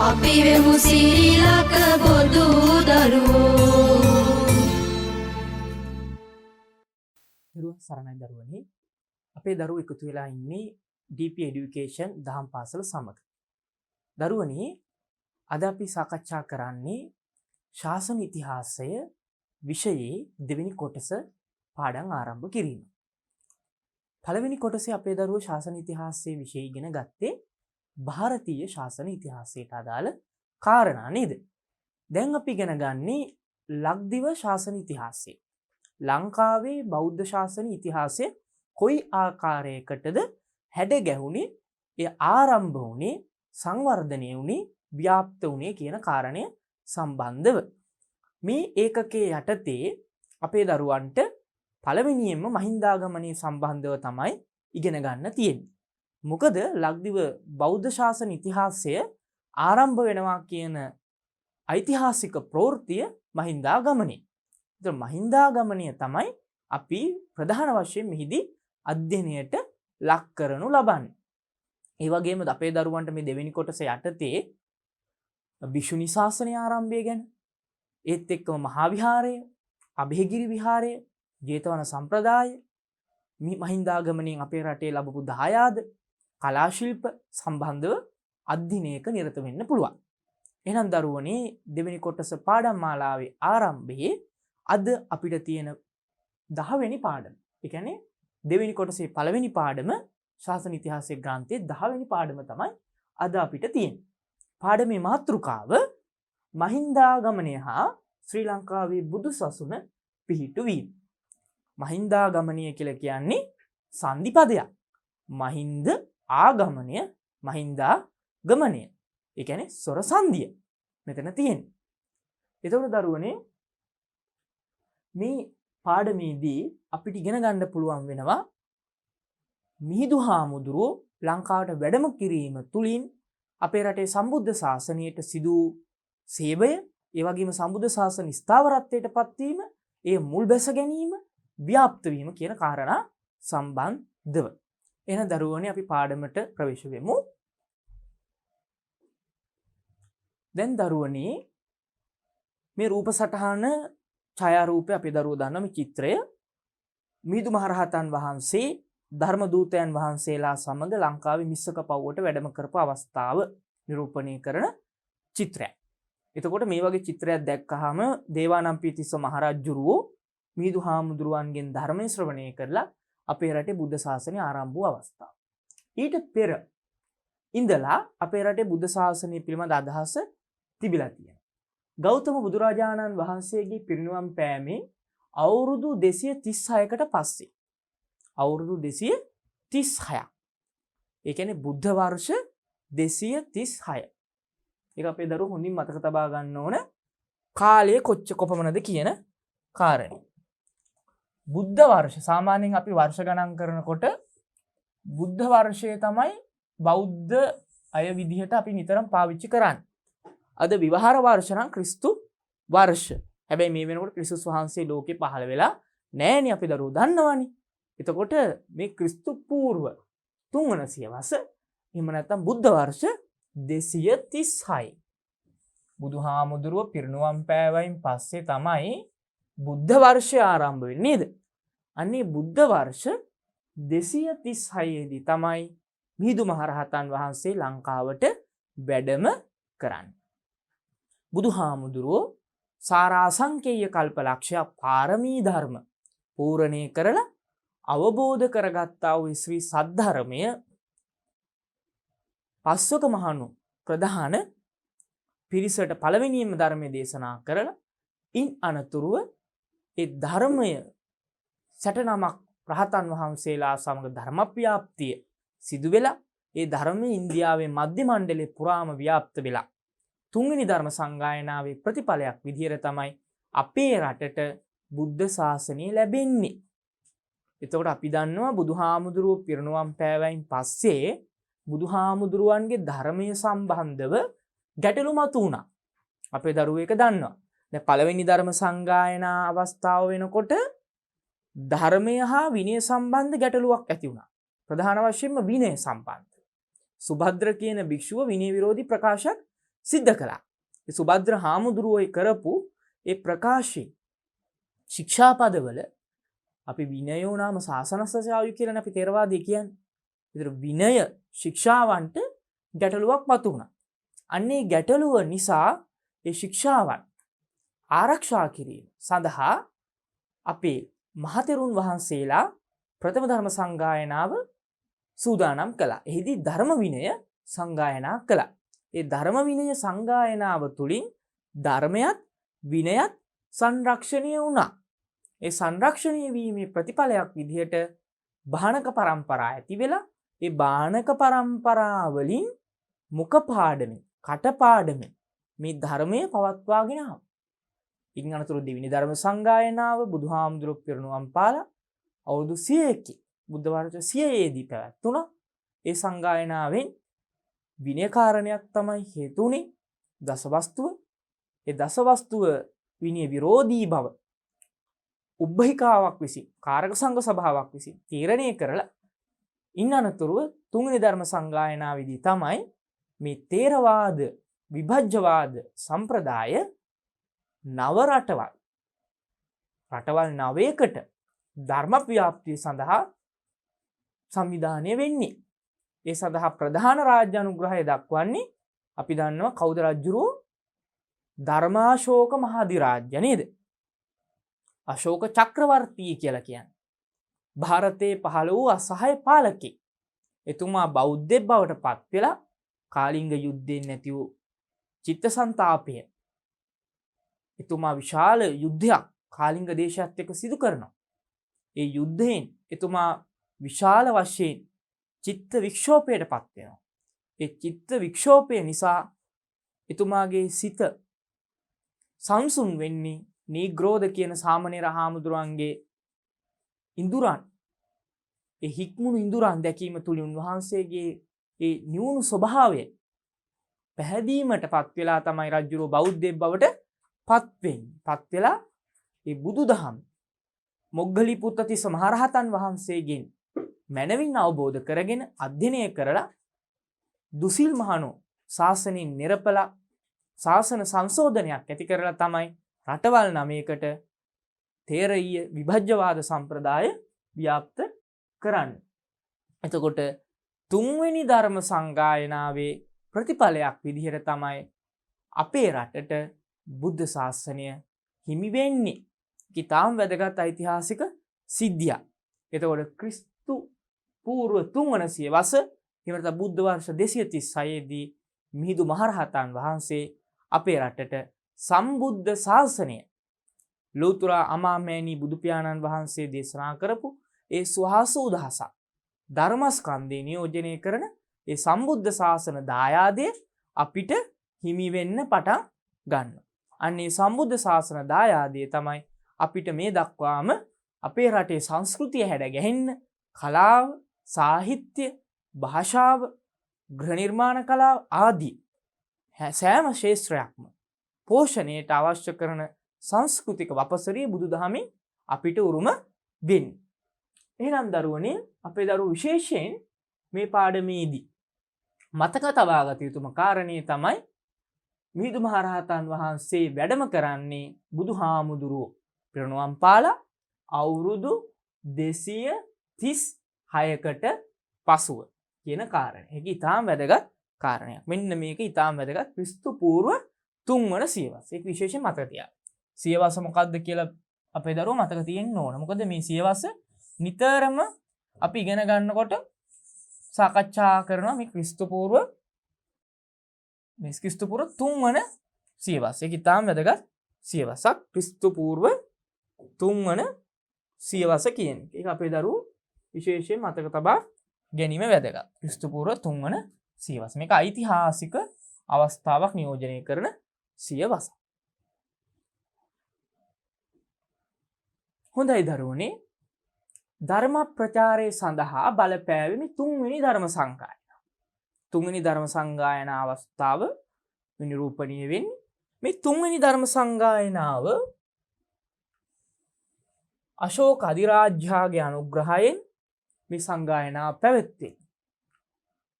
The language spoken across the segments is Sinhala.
අපි වෙමු සීලක බොදු දරුවෝ. දරුවා සරණයි දරුවනි. අපේ දරුවෝ එකතු වෙලා ඉන්නේ DP Education දහම් පාසල සමග. දරුවනි, අද අපි සාකච්ඡා කරන්නේ ශාසන ඉතිහාසය විෂයේ දෙවෙනි කොටස පාඩම් ආරම්භ කිරීම. පළවෙනි කොටසේ අපේ දරුවෝ ශාසන ඉතිහාසයේ විෂය ඉගෙන ගත්තේ ಭಾರತೀಯ ශාසන ඉතිහාසයට අදාළ කාරණා නේද? දැන් අපි ඉගෙන ගන්නේ ලක්දිව ශාසන ඉතිහාසය. ලංකාවේ බෞද්ධ ශාසන ඉතිහාසය කොයි ආකාරයකටද හැඩ ගැහුණේ, එය ආරම්භ වුණේ, සංවර්ධනය වුණේ, ව්‍යාප්ත වුණේ කියන කාරණය සම්බන්ධව මේ ඒකකයේ යටතේ අපේ දරුවන්ට පළවෙනියෙන්ම මහින්දාගමනයේ සම්බන්ධව තමයි ඉගෙන ගන්න තියෙන්නේ. මොකද ලක්දිව බෞද්ධ ශාසන ඉතිහාසය ආරම්භ වෙනවා කියන ඓතිහාසික ප්‍රවෘත්තිය මහින්දාගමනය. ඒතර මහින්දාගමනය තමයි අපි ප්‍රධාන වශයෙන් මෙහිදී අධ්‍යයනයට ලක් කරනු ලබන්නේ. ඒ වගේම අපේ දරුවන්ට මේ දෙවෙනි කොටස යටතේ භික්ෂුණී ශාසනය ආරම්භය ගැන, ඒත් එක්කම මහා විහාරය, අභයගිරි විහාරය, ජේතවන සම්ප්‍රදාය, මහින්දාගමනයෙන් අපේ රටේ ලැබපු දායාද, කලා ශිල්ප සම්බන්ධව අධ්‍යයනයක නිරත වෙන්න පුළුවන්. එහෙනම් දරුවනේ දෙවෙනි කොටස පාඩම් මාලාවේ ආරම්භයේ අද අපිට තියෙන 10 වෙනි පාඩම. ඒ කියන්නේ දෙවෙනි කොටසේ පළවෙනි පාඩම ශාසන ඉතිහාසයේ ග්‍රන්ථයේ 10 වෙනි පාඩම තමයි අද අපිට තියෙන්නේ. පාඩමේ මාතෘකාව මහින්දාගමනය හා ශ්‍රී ලංකාවේ බුදු සසුන පිහිටුවීම. මහින්දාගමනය කියලා කියන්නේ සංදි පදයක්. මහින්ද ආගමනය, මහින්දා ගමනය. ඒ කියන්නේ සොර සංදිය මෙතන තියෙන්නේ. එතකොට දරුවනේ මේ පාඩමේදී අපිට ඉගෙන ගන්න පුළුවන් වෙනවා මිහිඳු හාමුදුරුවෝ ලංකාවට වැඩම කිරීම තුලින් අපේ රටේ සම්බුද්ධ ශාසනයට සිදු සේවය, ඒ වගේම සම්බුද්ධ ශාසන ස්ථාවරත්වයට පත්වීම, ඒ මුල් බැස ගැනීම, ව්‍යාප්ත වීම කියන කාරණා සම්බන්ධව. එහෙනම් දරුවනේ අපි පාඩමට ප්‍රවේශ වෙමු. දැන් දරුවනේ මේ රූප සටහන ඡායාරූපය අපේ දරුවෝ දන්නා මේ චිත්‍රය මිහිඳු මහරහතන් වහන්සේ ධර්ම දූතයන් වහන්සේලා සමග ලංකාවේ මිස්සක පව්වට වැඩම කරපු අවස්ථාව නිරූපණය කරන චිත්‍රයක්. එතකොට මේ වගේ චිත්‍රයක් දැක්කහම දේවානම්පියතිස්ස මහරජුරුවෝ මිහිඳු හාමුදුරුවන්ගෙන් ධර්මයේ ශ්‍රවණය කරලා අපේ රටේ බුද්ධ ශාසනය ආරම්භ වූ අවස්ථාව. ඊට පෙර ඉඳලා අපේ රටේ බුද්ධ ශාසනය පිළිබඳ අදහස තිබිලා තියෙනවා. ගෞතම බුදුරජාණන් වහන්සේගේ පිරිනිවන් පෑමේ අවුරුදු 236කට පස්සේ, අවුරුදු 236ක්. ඒ කියන්නේ බුද්ධ වර්ෂ 236. ඒක අපේ දරුවෝ හොඳින් මතක තබා ගන්න ඕන. කාලය කොපමණද කියන කාරණේ. බුද්ධ වර්ෂ සාමාන්‍යයෙන් අපි වර්ෂ ගණන් කරනකොට බුද්ධ වර්ෂය තමයි බෞද්ධ අය විදිහට අපි නිතරම පාවිච්චි කරන්නේ. අද විවහාර වර්ෂ නම් ක්‍රිස්තු වර්ෂ. හැබැයි මේ වෙනකොට ක්‍රිස්තුස් වහන්සේ ලෝකේ පහළ වෙලා නැහැනේ, අපි දරුවෝ දන්නවනේ. එතකොට මේ ක්‍රිස්තු පූර්ව 3 වන සියවස, එහෙම නැත්නම් බුද්ධ වර්ෂ 236. බුදුහාමුදුරුව පිරිනුවම් පෑවයින් පස්සේ තමයි බුද්ධ වර්ෂය ආරම්භ වෙන්නේ නේද? අන්නේ බුද්ධ වර්ෂ 236 දී තමයි මිහිඳු මහරහතන් වහන්සේ ලංකාවට වැඩම කරන්නේ. බුදුහාමුදුරුවෝ සාරාසංකේය කල්පලක්ෂය පාරමී ධර්ම පූර්ණේ කරලා අවබෝධ කරගත්තා වූ ශ්‍රී සද්ධර්මය පස්වක මහණු ප්‍රධාන පිරිසට පළවෙනියෙන්ම ධර්මයේ දේශනා කරලා ඉන් අනතුරුව ඒ ධර්මය සැටනමක් රහතන් වහන්සේලා සමග ධර්මව්‍යාප්තිය සිදු වෙලා ඒ ධර්මයේ ඉන්දියාවේ මධ්‍ය මණ්ඩලයේ පුරාම ව්‍යාප්ත වෙලා තුන්වෙනි ධර්ම සංගායනාවේ ප්‍රතිඵලයක් විදිහට තමයි අපේ රටට බුද්ධ ශාසනය ලැබෙන්නේ. එතකොට අපි දන්නවා බුදුහාමුදුරුවෝ පිරිනුවම් පෑවයින් පස්සේ බුදුහාමුදුරුවන්ගේ ධර්මයේ සම්බන්ධව ගැටලු මතුවුණා. අපේ දරුවෝ ඒක දන්නවා. දැන් පළවෙනි ධර්ම සංගායනා අවස්ථාව වෙනකොට ධර්මය හා විනය සම්බන්ධ ගැටලුවක් ඇති වුණා. ප්‍රධාන වශයෙන්ම විනය සම්බන්ධ. සුභද්‍ර කියන භික්ෂුව විනය විරෝධී ප්‍රකාශයක් සිද්ධ කළා. ඒ සුභද්‍ර හාමුදුරුවෝ කරපු ඒ ප්‍රකාශය ශික්ෂාපදවල අපි විනයෝ නාම ශාසනස්සජායු කියලා අපි තේරවාදී කියන්නේ. ඒතර විනය ශික්ෂාවන්ට ගැටලුවක් මතුවුණා. අන්නේ ගැටලුව නිසා ඒ ශික්ෂාවන් ආරක්ෂා කිරීම සඳහා අපේ මහතෙරුන් වහන්සේලා ප්‍රථම ධර්ම සංගායනාව සූදානම් කළා. එහිදී ධර්ම විනය සංගායනා කළා. ඒ ධර්ම විනය සංගායනාව තුළින් ධර්මයත් විනයත් සංරක්ෂණය වුණා. ඒ සංරක්ෂණය වීමේ ප්‍රතිඵලයක් විදිහට බාණක පරම්පරා ඇති වෙලා ඒ බාණක පරම්පරාවලින් මුඛ පාඩමින් කටපාඩමින් මේ ධර්මය පවත්වාගෙන ආවා. ඉන් අනතුරු දෙවෙනි ධර්ම සංගායනාව බුදුහාමුදුරුවෝ පිරිනුවම් පාලා අවුරුදු 100ක බුද්ධ වර්ෂ 100ේදී පැවැත්වුණා. ඒ සංගායනාවෙන් විනය කාරණයක් තමයි හේතුුනේ දසවස්තුව. ඒ දසවස්තුව විනය විරෝධී බව උබ්බහිකාවක් විසින් කාරක සංඝ සභාවක් විසින් තීරණය කරලා ඉන් අනතුරුව තුන්වෙනි ධර්ම සංගායනාවේදී තමයි මේ තේරවාද විභජ්‍යවාද සම්ප්‍රදාය නව රටවල් 9කට ධර්ම ව්‍යාප්තිය සඳහා සංවිධානය වෙන්නේ. ඒ සඳහා ප්‍රධාන රාජ්‍ය අනුග්‍රහය දක්වන්නේ අපි දන්නවා කවුද රජුරෝ? ධර්මාශෝක මහාධිරාජ්‍ය නේද? අශෝක චක්‍රවර්ති කියලා කියන්නේ. ಭಾರತයේ පහළ වූ අසහාය පාලකෙක්. එතුමා බෞද්ධ බවට පත් වෙලා කාලිංග යුද්ධයෙන් නැති වූ චිත්තසන්තාපය එතුමා විශාල යුද්ධයක් කාලිංග දේශයත් එක්ක සිදු කරනවා. ඒ යුද්ධයෙන් එතුමා විශාල වශයෙන් චිත්ත වික්ෂෝපයට පත් වෙනවා. ඒ චිත්ත වික්ෂෝපය නිසා එතුමාගේ සිත සංසුන් වෙන්නේ නීග්‍රෝධ කියන සාමණේර හාමුදුරුවන්ගේ ඉඳුරන් ඒ හික්මුණු ඉඳුරන් දැකීම තුලින් උන්වහන්සේගේ ඒ නිවුණු ස්වභාවය පැහැදීමට පත් වෙලා තමයි රජුරෝ බෞද්ධයෙක් බවට පත් වෙන්නේ. පත් වෙලා ඒ බුදුදහම මොග්ගලී පුත්තිස්ස මහරහතන් වහන්සේගෙන් මනවින් අවබෝධ කරගෙන අධ්‍යයනය කරලා දුසිල් මහණෝ ශාසනයෙන් නිරපලා ශාසන සංශෝධනයක් ඇති කරලා තමයි රටවල් 9කට තේරීය විභජ්‍යවාද සම්ප්‍රදාය ව්‍යාප්ත කරන්නේ. එතකොට තුන්වෙනි ධර්ම සංගායනාවේ ප්‍රතිඵලයක් විදිහට තමයි අපේ රටට බුද්ධ ශාසනය හිමි වෙන්නේ. කිතාම් වැදගත් ඓතිහාසික සිද්ධියක්. එතකොට ක්‍රිස්තු පූර්ව 3 වන සියවස එහෙම බුද්ධ වර්ෂ 236 දී මිහිඳු මහරහතන් වහන්සේ අපේ රටට සම්බුද්ධ ශාසනය ලෝතර අමාමෑණී බුදු පියාණන් වහන්සේ දේශනා කරපු ඒ සුවහසූ දහසක් ධර්මස්කන්ධේ නියෝජනය කරන ඒ සම්බුද්ධ ශාසන දායාදය අපිට හිමි වෙන්න පටන් ගන්නවා. අන්නේ සම්බුද්ධ ශාසන දායාදය තමයි අපිට මේ දක්වාම අපේ රටේ සංස්කෘතිය හැඩ ගැහෙන්න කලාව, සාහිත්‍ය, භාෂාව, ගෘහ නිර්මාණ කලාව ආදී සෑම ශාස්ත්‍රයක්ම පෝෂණයට අවශ්‍ය කරන සංස්කෘතික වපසරිය බුදුදහමෙන් අපිට උරුම වෙන්නේ. එහෙනම් දරුවනේ අපේ දරුවෝ විශේෂයෙන් මේ පාඩමේදී මතක තබාගත යුතුම කාරණේ තමයි මිහිඳු මහරහතන් වහන්සේ වැඩම කරන්නේ බුදුහාමුදුරුවෝ පිරිනුවම් පාලා අවුරුදු 236කට පසුව කියන කාරණය. ඒක ඊටාම් වැදගත් කාරණයක්. මෙන්න මේක ඊටාම් වැදගත් ක්‍රිස්තු පූර්ව 3 වන සියවස. ඒක විශේෂයෙන් මතක තියාගන්න. සියවස මොකක්ද කියලා අපේ දරුවෝ මතක තියෙන්න ඕන. මොකද මේ සියවස නිතරම අපි ඉගෙන ගන්නකොට සාකච්ඡා කරනවා මේ ක්‍රිස්තු පූර්ව 3 වන සියවස. ඒක ඊටාම් වැදගත් සියවසක්. ක්‍රිස්තු පූර්ව 3 වන සියවස කියන්නේ. ඒක අපේ දරුවෝ විශේෂයෙන් මතක තබා ගැනීම වැදගත්. ක්‍රිස්තු පූර්ව 3 වන සියවස. මේක ඓතිහාසික අවස්ථාවක් නියෝජනය කරන සියවස. හොඳයි දරුවනේ. ධර්ම ප්‍රචාරය සඳහා බලපෑවේ මේ 3 වෙනි ධර්ම සංගායනාව. 3 වෙනි ධර්ම සංගායනා අවස්ථාව නිරූපණීය වෙන්නේ මේ 3 වෙනි ධර්ම සංගායනාව අශෝක අධිරාජ්‍යගේ අනුග්‍රහයෙන් මේ සංගායනාව පැවැත්වේ.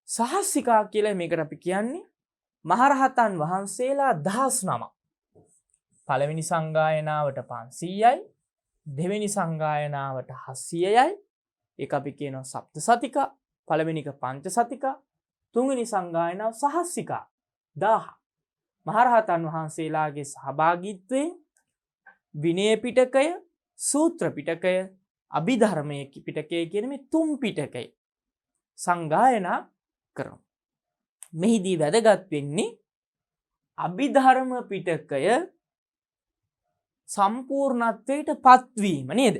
සහස්සිකා කියලා මේකට අපි කියන්නේ මහරහතන් වහන්සේලා 19. පළවෙනි සංගායනාවට 500යි, දෙවෙනි සංගායනාවට 700යි. ඒක අපි කියනවා සප්ත සතික, පළවෙනි එක පංච සතික, තුන්වෙනි සංගායනාව සහස්සික 1000. මහරහතන් වහන්සේලාගේ සහභාගීත්වයෙන් විනය පිටකය, සූත්‍ර පිටකය, අභිධර්මයේ පිටකය කියන මේ තුන් පිටකය සංගායනා කරනවා. මෙහිදී වැදගත් වෙන්නේ අභිධර්ම පිටකය සම්පූර්ණත්වයට පත්වීම නේද?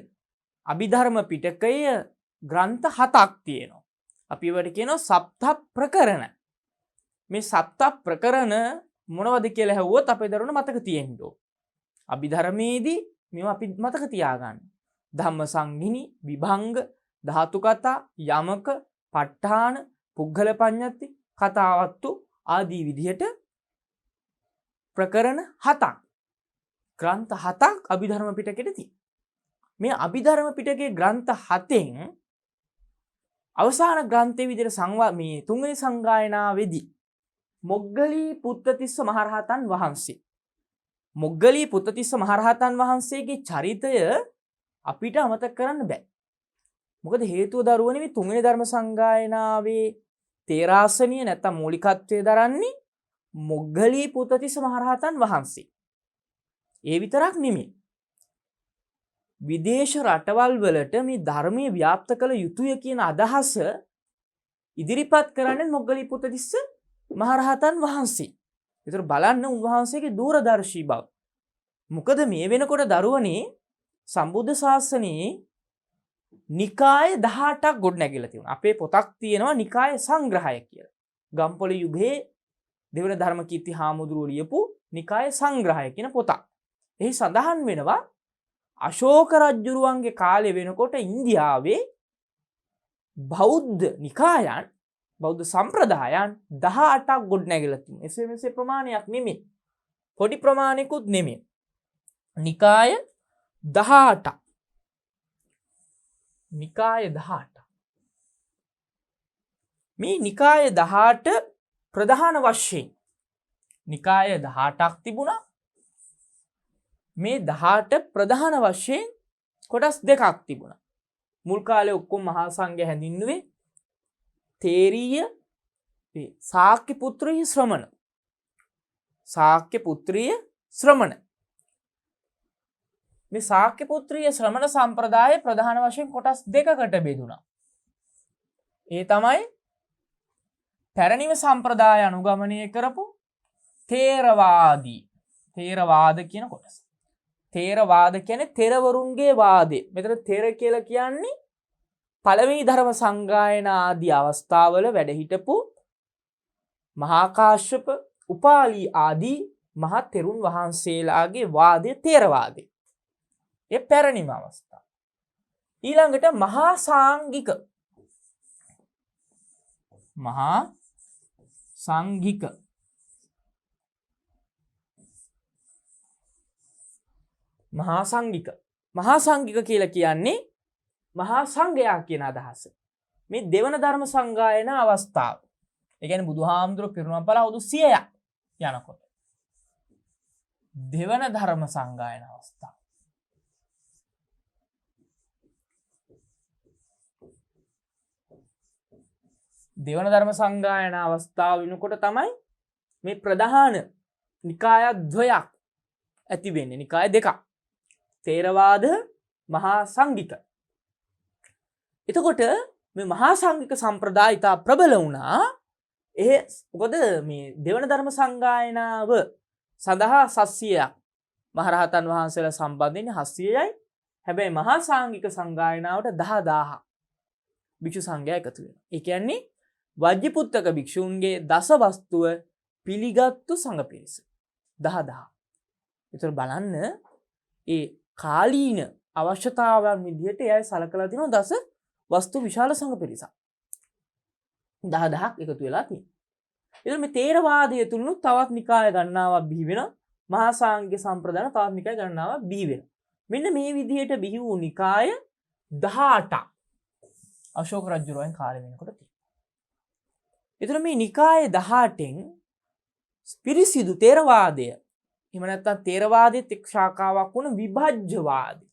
අභිධර්ම පිටකය ග්‍රන්ථ 7ක් තියෙනවා. අපි ඒවට කියනවා සප්ත ප්‍රකරණ. මේ සප්ත ප්‍රකරණ මොනවද කියලා ඇහුවොත් අපේ දරුවන මතක තියෙන්න ඕන. අභිධර්මයේදී මේවා අපි මතක තියාගන්න. ධම්ම සංගිනි, විභංග, ධාතු කතා, යමක, ප ဋ ාණ, පුග්ගල පඤ්ඤත්ති, කතාවත්තු ආදී විදිහට ප්‍රකරණ 7ක්, ග්‍රන්ථ 7ක් අභිධර්ම පිටකෙට තියෙනවා. මේ අභිධර්ම පිටකයේ ග්‍රන්ථ 7න් අවසාන ග්‍රන්ථයේ විදිහට මේ තුන්වෙනි සංගායනාවේදී මොග්ගලී පුත්තතිස්ස මහරහතන් වහන්සේ, මොග්ගලී පුත්තතිස්ස මහරහතන් වහන්සේගේ චරිතය අපිට අමතක කරන්න බෑ. මොකද හේතුව දරුවනේ මේ තුන්වෙනි ධර්ම සංගායනාවේ තේරාසනිය නැත්තම් මූලිකත්වයේ දරන්නේ මොග්ගලී පුත්තතිස්ස මහරහතන් වහන්සේ. ඒ විතරක් නෙමෙයි. විදේශ රටවල් වලට මේ ධර්මයේ ව්‍යාප්ත කළ යුතුය කියන අදහස ඉදිරිපත් කරන්නේ මොග්ගලී පුත්තතිස්ස මහරහතන් වහන්සේ. ඒතර බලන්න උන්වහන්සේගේ දූරදර්ශී බව. මොකද මේ වෙනකොට දරුවනේ සම්බුද්ධ ශාසනයේ නිකාය 18ක් ගොඩනැගිලා තියෙනවා. අපේ පොතක් තියෙනවා නිකාය සංග්‍රහය කියලා. ගම්පොළ යුගයේ දෙවන ධර්මකීර්ති හාමුදුරුවෝ ලියපු නිකාය සංග්‍රහය කියන පොතක්. එහි සඳහන් වෙනවා අශෝක රජුරුවන්ගේ කාලේ වෙනකොට ඉන්දියාවේ බෞද්ධ නිකායන්, බෞද්ධ සම්ප්‍රදායන් 18ක් ගොඩනැගිලා තියෙනවා. එසේ මෙසේ ප්‍රමාණයක් නෙමෙයි. පොඩි ප්‍රමාණිකුත් නෙමෙයි. නිකාය 18ක්. නිකාය 18. මේ නිකාය 18 ප්‍රධාන වශයෙන් නිකාය 18ක් තිබුණා. මේ 18 ප්‍රධාන වශයෙන් කොටස් දෙකක් තිබුණා. මුල් කාලේ ඔක්කොම මහා සංඝයා හැඳින්නුවේ තේරීය, ශාක්‍ය පුත්‍රීය ශ්‍රමණ. ශාක්‍ය පුත්‍රීය ශ්‍රමණ. මේ ශාක්‍ය පුත්‍රීය ශ්‍රමණ සම්ප්‍රදාය ප්‍රධාන වශයෙන් කොටස් දෙකකට බෙදුණා. ඒ තමයි පැරණිම සම්ප්‍රදාය අනුගමනය කරපු තේරවාදී. තේරවාද කියන කොටස. තේරවාද කියන්නේ තෙරවරුන්ගේ වාදය. මෙතන තෙර කියලා කියන්නේ පළවෙනි ධර්ම සංගායනා ආදී අවස්ථාවල වැඩ හිටපු මහා කාශ්‍යප, උපාලි ආදී මහා තෙරුන් වහන්සේලාගේ වාදය තේරවාදය. ඒ පැරණිම අවස්ථාව. ඊළඟට මහා සාංගික. මහා සංඝික. මහා සංඝික. මහා සංඝික කියලා කියන්නේ මහා සංඝයා කියන අදහස. මේ දෙවන ධර්ම සංගායන අවස්ථාව. ඒ කියන්නේ බුදුහාමුදුරුවෝ පිරිනමන පාල අවුරුදු 100ක් යනකොට දෙවන ධර්ම සංගායන අවස්ථාව. දෙවන ධර්ම සංගායන අවස්ථාව වෙනකොට තමයි මේ ප්‍රධාන නිකායද්වයක් ඇති වෙන්නේ. නිකාය දෙකක්. තේරවාද, මහා සංඝික. එතකොට මේ මහා සංඝික සම්ප්‍රදාය ඉතා ප්‍රබල වුණා. මොකද මේ දෙවන ධර්ම සංගායනාව සඳහා 700ක් මහරහතන් වහන්සේලා සම්බන්ධ වෙන්නේ 700යි. හැබැයි මහා සංඝික සංගායනාවට 10000 භික්ෂු සංඝයා එකතු වෙනවා. ඒ කියන්නේ වජ්ජිපුත්තක භික්ෂූන්ගේ දස වස්තුව පිළිගත්තු සංඝ පිරිස 10000. ඒතර බලන්න ඒ කාලීන අවශ්‍යතාවයන් විදිහට එයයි සලකලා තිනවා දස වස්තු විශාල සංඝ පිරිසක් 10000ක් එකතු වෙලා තියෙනවා. ඒතර මේ තේරවාදයේ තුලුත් තවත් නිකාය ගණනාවක් බිහි වෙනවා. මහා සංඝ සම්ප්‍රදාන තවත් නිකාය ගණනාවක් බිහි වෙනවා. මෙන්න මේ විදිහට බිහි වූ නිකාය 18ක් අශෝක රජුරුවන් කාලේ වෙනකොට තියෙනවා. ඒතර මේ නිකාය 18න් පිරිසිදු තේරවාදය. එහෙම නැත්නම් තේරවාදයේ එක් ශාඛාවක් වුණ විභජ්‍යවාදය.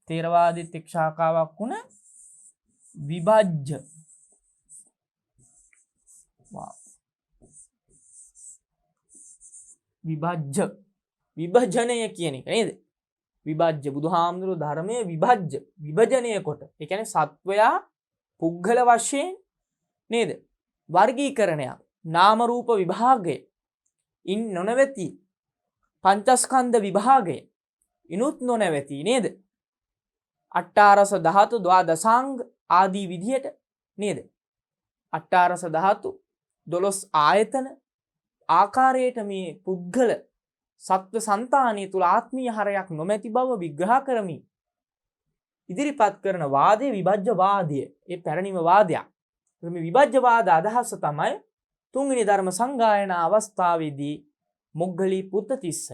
තේරවාදයේ එක් ශාඛාවක් වුණ විභජ්‍ය විභජ්‍ය විභජනය කියන එක නේද? විභජ්‍ය බුදුහාමුදුරුවෝ ධර්මයේ විභජ්‍ය විභජනය කොට. ඒ කියන්නේ සත්වයා පුද්ගල වශයෙන් නේද? වර්ගීකරණයක් නාම රූප විභාගය ඉන් නොනවති පංචස්කන්ධ විභාගය ඉනුත් නොනවති නේද? අට්ඨාරස ධාතු ද්වාදසාංග ආදී විදියට නේද? අට්ඨාරස ධාතු 12 ආයතන ආකාරයට මේ පුද්ගල සත්ව సంతානිය තුල ආත්මීය හරයක් නොමැති බව විග්‍රහ කරමින් ඉදිරිපත් කරන වාදයේ විභජ්‍ය වාදය. ඒ පැරණිම වාදයක්. මේ විභජ්‍ය වාද අදහස තමයි තුන්වෙනි ධර්ම සංගායන අවස්ථාවේදී මොග්ගලී පුත්තිස්ස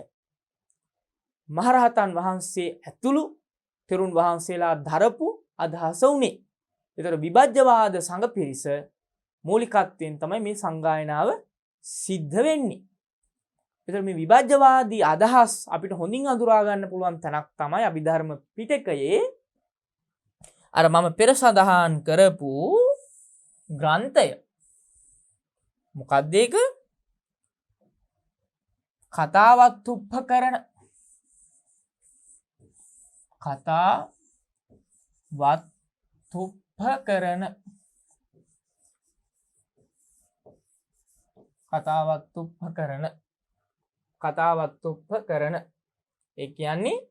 මහරහතන් වහන්සේ ඇතුළු තෙරුන් වහන්සේලා දරපු අදහස උනේ. ඒතර විභජ්‍ය වාද සංඝ පිරිස මූලිකත්වයෙන් තමයි මේ සංගායනාව සිද්ධ වෙන්නේ. ඒතර මේ විභජ්‍යවාදී අදහස් අපිට හොඳින් අඳුරා ගන්න පුළුවන් තැනක් තමයි අභිධර්ම පිටකයේ අර මම පෙර සඳහන් කරපු ග්‍රන්ථය. මොකක්ද ඒක? කතාවත්තුප්පකරණ. කතාවත්තුප්පකරණ. කතාවත්තුප්පකරණ. කතාවත්තුප්පකරණ. ඒ කියන්නේ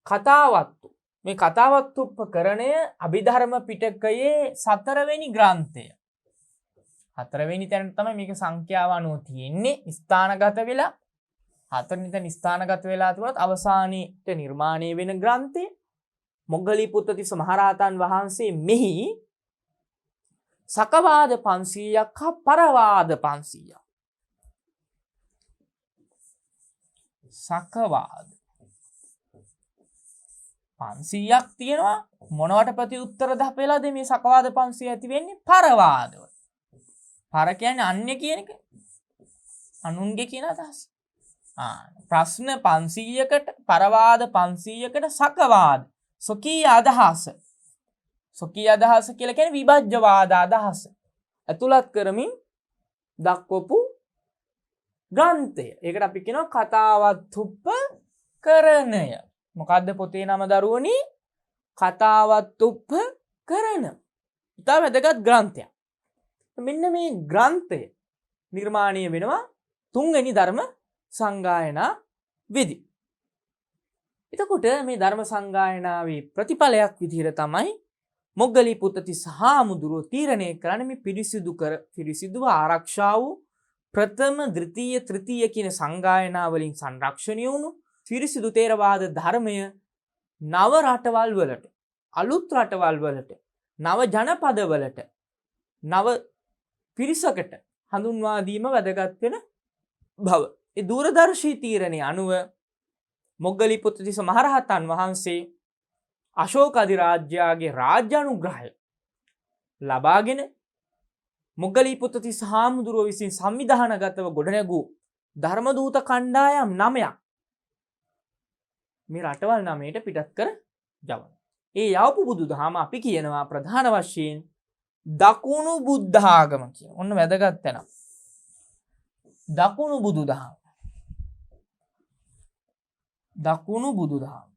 කතාවත්තු. මේ කතාවත්තුප්පකරණය අභිධර්ම පිටකයේ 4 වෙනි ග්‍රන්ථය. 4 වෙනි තැන තමයි මේක සංඛ්‍යාව අනුව තියෙන්නේ. ස්ථානගත වෙලා 4 වෙනි තැන ස්ථානගත වෙලා තිබුණත් අවසානයේට නිර්මාණය වෙන ග්‍රන්ථය. මොග්ගලී පුත්තිස්ස මහරහතන් වහන්සේ මෙහි සකවාද 500ක් හා පරවාද 500ක්. සකවාද 500ක් තියෙනවා. මොනවට ප්‍රතිඋත්තර දක්වලාද මේ සකවාද 500 ඇති වෙන්නේ? පරවාද. පර කියන්නේ අන්‍ය කියන එක. අනුන්ගේ කියන අදහස. ප්‍රශ්න 500කට පරවාද 500කට සකවාද සොකී අදහස. සොකී අදහස කියලා කියන්නේ විභජ්‍යවාද අදහස ඇතුළත් කරමින් දක්වපු ග්‍රන්ථය. ඒකට අපි කියනවා කතාවත්තුප්පකරණය. මොකද්ද පොතේ නම දරුවනි? කතාවත්තුප්පකරණ. ඉතා වැදගත් ග්‍රන්ථයක්. මෙන්න මේ ග්‍රන්ථය නිර්මාණය වෙනවා තුන්වෙනි ධර්ම සංගායනා වෙදී. එතකොට මේ ධර්ම සංගායනාවේ ප්‍රතිඵලයක් විදිහට තමයි මොග්ගලී පුත්තිස්ස හාමුදුරුවෝ තීරණය කරන්නේ මේ පිරිසිදුව ආරක්ෂා වූ ප්‍රථම, ද්විතීය, තෘතීය කියන සංගායනා වලින් සංරක්ෂණය වුණු පිරිසිදු තේරවාද ධර්මය නව රටවල් වලට, අලුත් රටවල් වලට, නව ජනපද වලට, නව පිරිසකට හඳුන්වා දීම වැදගත් වෙන බව. ඒ දූරදර්ශී තීරණය අනුව මොග්ගලී පුත්තිස්ස මහරහතන් වහන්සේ අශෝක අධිරාජ්‍යයේ රාජ්‍ය අනුග්‍රහය ලබාගෙන මොග්ගලී පුත්තිස්ස හාමුදුරුවෝ විසින් සංවිධානගතව ගොඩනැගූ ධර්මදූත කණ්ඩායම් 9ක් මේ රටවල් 9ට පිටත් කර යවනවා. ඒ යවපු බුදුදහම අපි කියනවා ප්‍රධාන වශයෙන් දකුණු බුද්ධ ආගම කියන. ඔන්න වැදගත් තැන. දකුණු බුදුදහම. දකුණු බුදුදහම.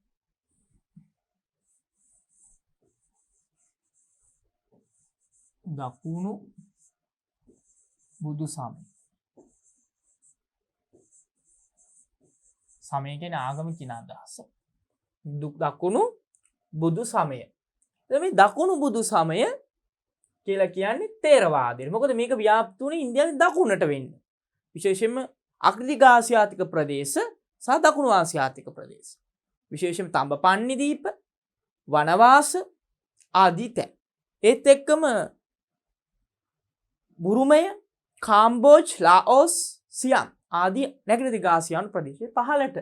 දකුණු බුදු සමය. සමය කියන්නේ ආගම කියන අදහස. දකුණු බුදු සමය. මේ දකුණු බුදු සමය කියලා කියන්නේ තේරවාදය. මොකද මේක ව්‍යාප්ත වුණේ ඉන්දියාවේ දකුණට වෙන්නේ. විශේෂයෙන්ම අග්‍රික ආසියාතික ප්‍රදේශ සහ දකුණු ආසියාතික ප්‍රදේශ. විශේෂයෙන්ම තඹපන්නි දීප, වනවාස ආදී තැන්. ඒත් එක්කම බුරුමය, කාම්බෝජ්, ලාओස්, සියම් ආදී නැගෙනහිර ආසියානු ප්‍රදේශයේ පහළට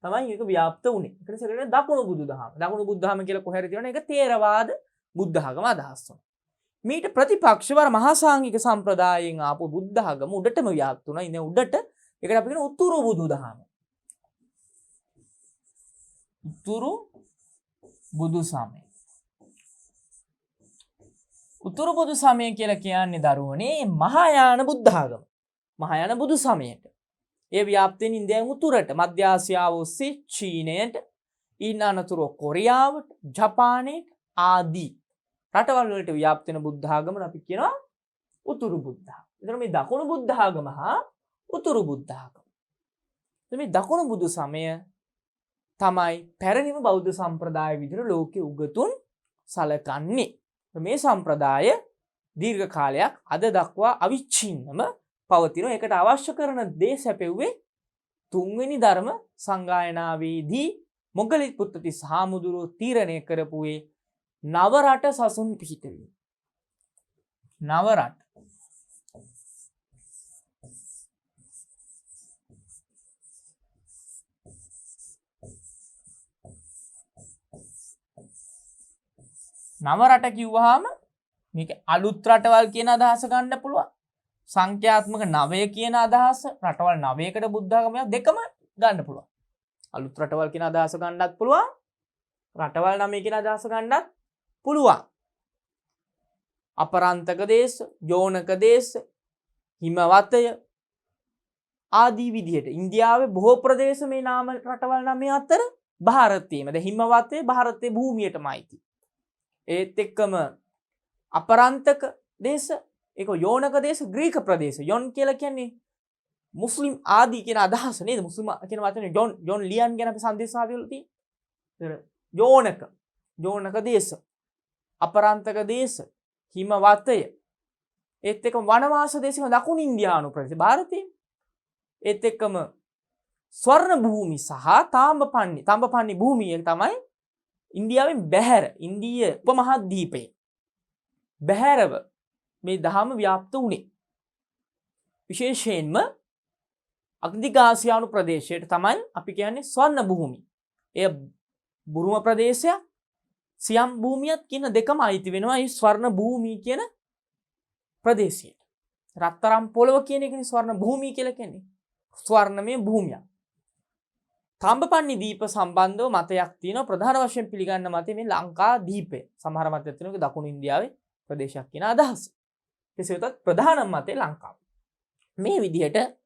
තමයි මේක ව්‍යාප්ත වුණේ. ඒකට කියන්නේ දකුණු බුදුදහම. දකුණු බුදුදහම කියලා කොහේර තියෙනවා ඒක තේරවාද බුද්ධ ආගම අදහස් වුණා. මීට ප්‍රතිපක්ෂව මහා සාංඝික සම්ප්‍රදායෙන් ආපු බුද්ධ ආගම උඩටම ව්‍යාප්ත වුණා. ඉතින් උඩට ඒකට අපි කියන උතුරු බුදුදහම. උතුරු බුදු සමය. උතුරු බුදු සමය කියලා කියන්නේ දරුවනේ මහායාන බුද්ධ ආගම. මහායාන බුදු සමයට. ඒ ව්‍යාප්තියෙන් ඉන්දියාවෙන් උතුරට මධ්‍ය ආසියාව ඔස්සේ චීනයට ඊට අනතුරුව කොරියාවට ජපානයට ආදී රටවල් වලට ව්‍යාප්ත වෙන බුද්ධ ආගමන අපි කියනවා උතුරු බුද්ධ ආගම. එතන මේ දකුණු බුද්ධ ආගම හා උතුරු බුද්ධ ආගම. මේ දකුණු බුදු සමය තමයි පැරණිම බෞද්ධ සම්ප්‍රදාය විදිහට ලෝකෙ උගතුන් සලකන්නේ. මේ සම්ප්‍රදාය දීර්ඝ කාලයක් අද දක්වා අවිච්ඡින්නම පවතිනවා. ඒකට අවශ්‍ය කරන දේ සැපෙව්වේ තුන්වෙනි ධර්ම සංගායනාවේදී මොග්ගලිත් පුත්තිස්ස හාමුදුරුවෝ තීරණය කරපුවේ නව රට සසුන් පිහිටවීම. නව රට. නව රට කිව්වහම මේක අලුත් රටවල් කියන අදහස ගන්න පුළුවන්. සංඛ්‍යාත්මක 9 කියන අදහස රටවල් 9කට බුද්ධ ආගමයක් දෙකම ගන්න පුළුවන්. අලුත් රටවල් කියන අදහස ගන්නත් පුළුවන්. රටවල් 9 කියන අදහස ගන්නත් පුළුවන්. අපරාන්තක දේශ, යෝනක දේශ, හිමවතය ආදී විදිහට ඉන්දියාවේ බොහෝ ප්‍රදේශ මේ නාම රටවල් 9 අතර ಭಾರತයේම. දැන් හිමවතේ ಭಾರತයේ භූමියටමයි තියෙන්නේ. ඒත් එක්කම අපරාන්තක දේශ, ඒක යෝනක දේශ, ග්‍රීක ප්‍රදේශ. යොන් කියලා කියන්නේ මුස්ලිම් ආදී කියන අදහස නේද? මුස්ලිම් කියන වචනේ ජොන් ලියන් ගැන අපි සංදේශාවලිය වල තියෙන. යෝනක දේශ, අපරාන්තක දේශ, හිමවතය. ඒත් එක්කම වනවාස දේශ දකුණු ඉන්දියානු ප්‍රදේශ ಭಾರತයේ. ඒත් එක්කම ස්වර්ණ භූමි සහ තාම්බපන්නි භූමිය තමයි ඉන්දියාවෙන් බැහැර ඉන්දීය උපමහද්වීපයේ බැහැරව මේ දහම ව්‍යාප්ත වුණේ. විශේෂයෙන්ම අග්නිකාසියානු ප්‍රදේශයට තමයි අපි කියන්නේ ස්වර්ණ භූමි. එය බුරුම ප්‍රදේශය, සියම් භූමියත් කියන දෙකම අයිති වෙනවා මේ ස්වර්ණ භූමි කියන ප්‍රදේශයට. රත්තරන් පොළව කියන එකනේ ස්වර්ණ භූමි කියලා කියන්නේ. ස්වර්ණමය භූමියක්. තාම්බපන්නි දීප සම්බන්ධව මතයක් තියෙනවා. ප්‍රධාන වශයෙන් පිළිගන්න මතය මේ ලංකා දීපය. සමහර මතයක් තියෙනවා දකුණු ඉන්දියාවේ ප්‍රදේශයක් කියන අදහස. කෙසේ වෙතත් ප්‍රධාන මතය ලංකාව. මේ විදිහට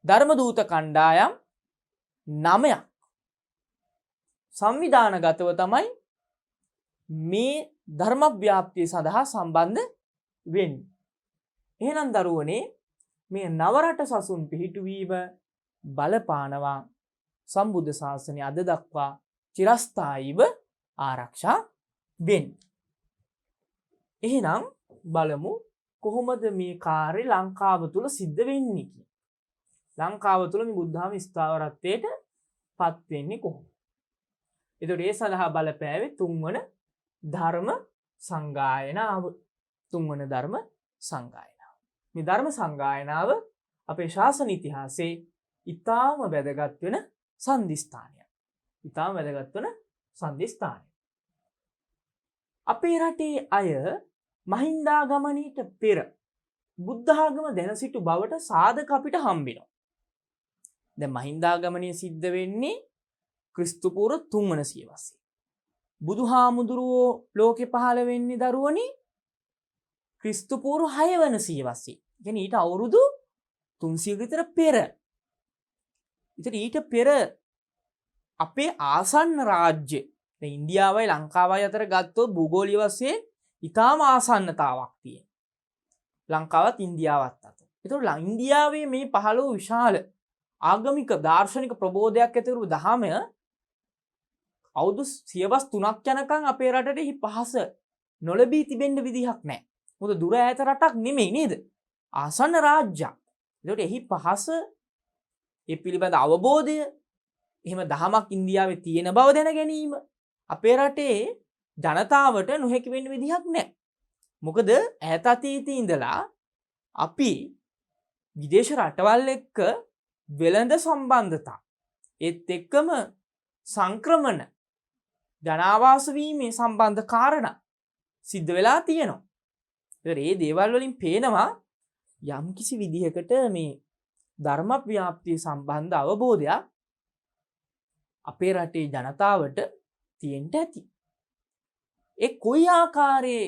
ධර්මදූත කණ්ඩායම් 9ක් සංවිධානගතව තමයි මේ ධර්ම ව්‍යාප්තිය සඳහා සම්බන්ධ වෙන්නේ. එහෙනම් දරුවනේ මේ නවරට සසුන් පිහිටුවීම බලපානවා සම්බුද්ධ ශාසනය අද දක්වා චිරස්ථායීව ආරක්ෂා වෙන්නේ. එහෙනම් බලමු කොහොමද මේ කාර්ය ලංකාව තුල සිද්ධ වෙන්නේ කියලා. ලංකාව තුල මේ බුද්ධාම ස්ථාවරත්වයට පත් වෙන්නේ කොහොමද? ඒතකොට ඒ සඳහා බලපෑවේ තුන්වන ධර්ම සංගායනාව. මේ ධර්ම සංගායනාව අපේ ශාසන ඉතිහාසයේ ඉතාම වැදගත් වෙන සන්ධිස්ථානයක්. අපේ රටේ අය මහින්දාගමනයට පෙර බුද්ධ ආගම දැන සිටු බවට සාධක අපිට හම්බෙනවා. දැන් මහින්දාගමනය සිද්ධ වෙන්නේ ක්‍රිස්තු පූර්ව 3 වන සියවසේ. බුදුහාමුදුරුවෝ ලෝකෙ පහළ වෙන්නේ දරුවනි ක්‍රිස්තු පූර්ව 6 වන සියවසේ. කියන්නේ ඊට අවුරුදු 300 විතර පෙර. ඉතින් ඊට පෙර අපේ ආසන්න රාජ්‍ය දැන් ඉන්දියාවයි ලංකාවයි අතර ගත්තොත් භූගෝලීය වශයෙන් ඉතාම ආසන්නතාවක් තියෙනවා. ලංකාවත් ඉන්දියාවත් අතර. ඒතකොට ඉන්දියාවේ මේ පහළ වූ විශාල ආගමික දාර්ශනික ප්‍රබෝධයක් ඇති වූ දහම අවුරුදු සියවස් 3ක් යනකම් අපේ රටේ පහස නොලැබී තිබෙන්න විදිහක් නැහැ. මොකද දුර ඈත රටක් නෙමෙයි නේද? ආසන්න රාජ්‍යයක්. ඒකට එහි පහස ඒ පිළිබඳ අවබෝධය එහෙම දහමක් ඉන්දියාවේ තියෙන බව දැන ගැනීම අපේ රටේ ජනතාවට නොහැකි වෙන්න විදිහක් නැහැ. මොකද ඈත අතීතයේ ඉඳලා අපි විදේශ රටවල් එක්ක වෙළඳ සම්බන්ධතා ඒත් එක්කම සංක්‍රමණ ජනාවාස වීමේ සම්බන්ධ කාරණා සිද්ධ වෙලා තියෙනවා. ඒ දේවල් වලින් පේනවා යම්කිසි විදිහකට මේ ධර්ම ව්‍යාප්තිය සම්බන්ධ අවබෝධයක් අපේ රටේ ජනතාවට තියෙන්න ඇති. ඒ කොයි ආකාරයේ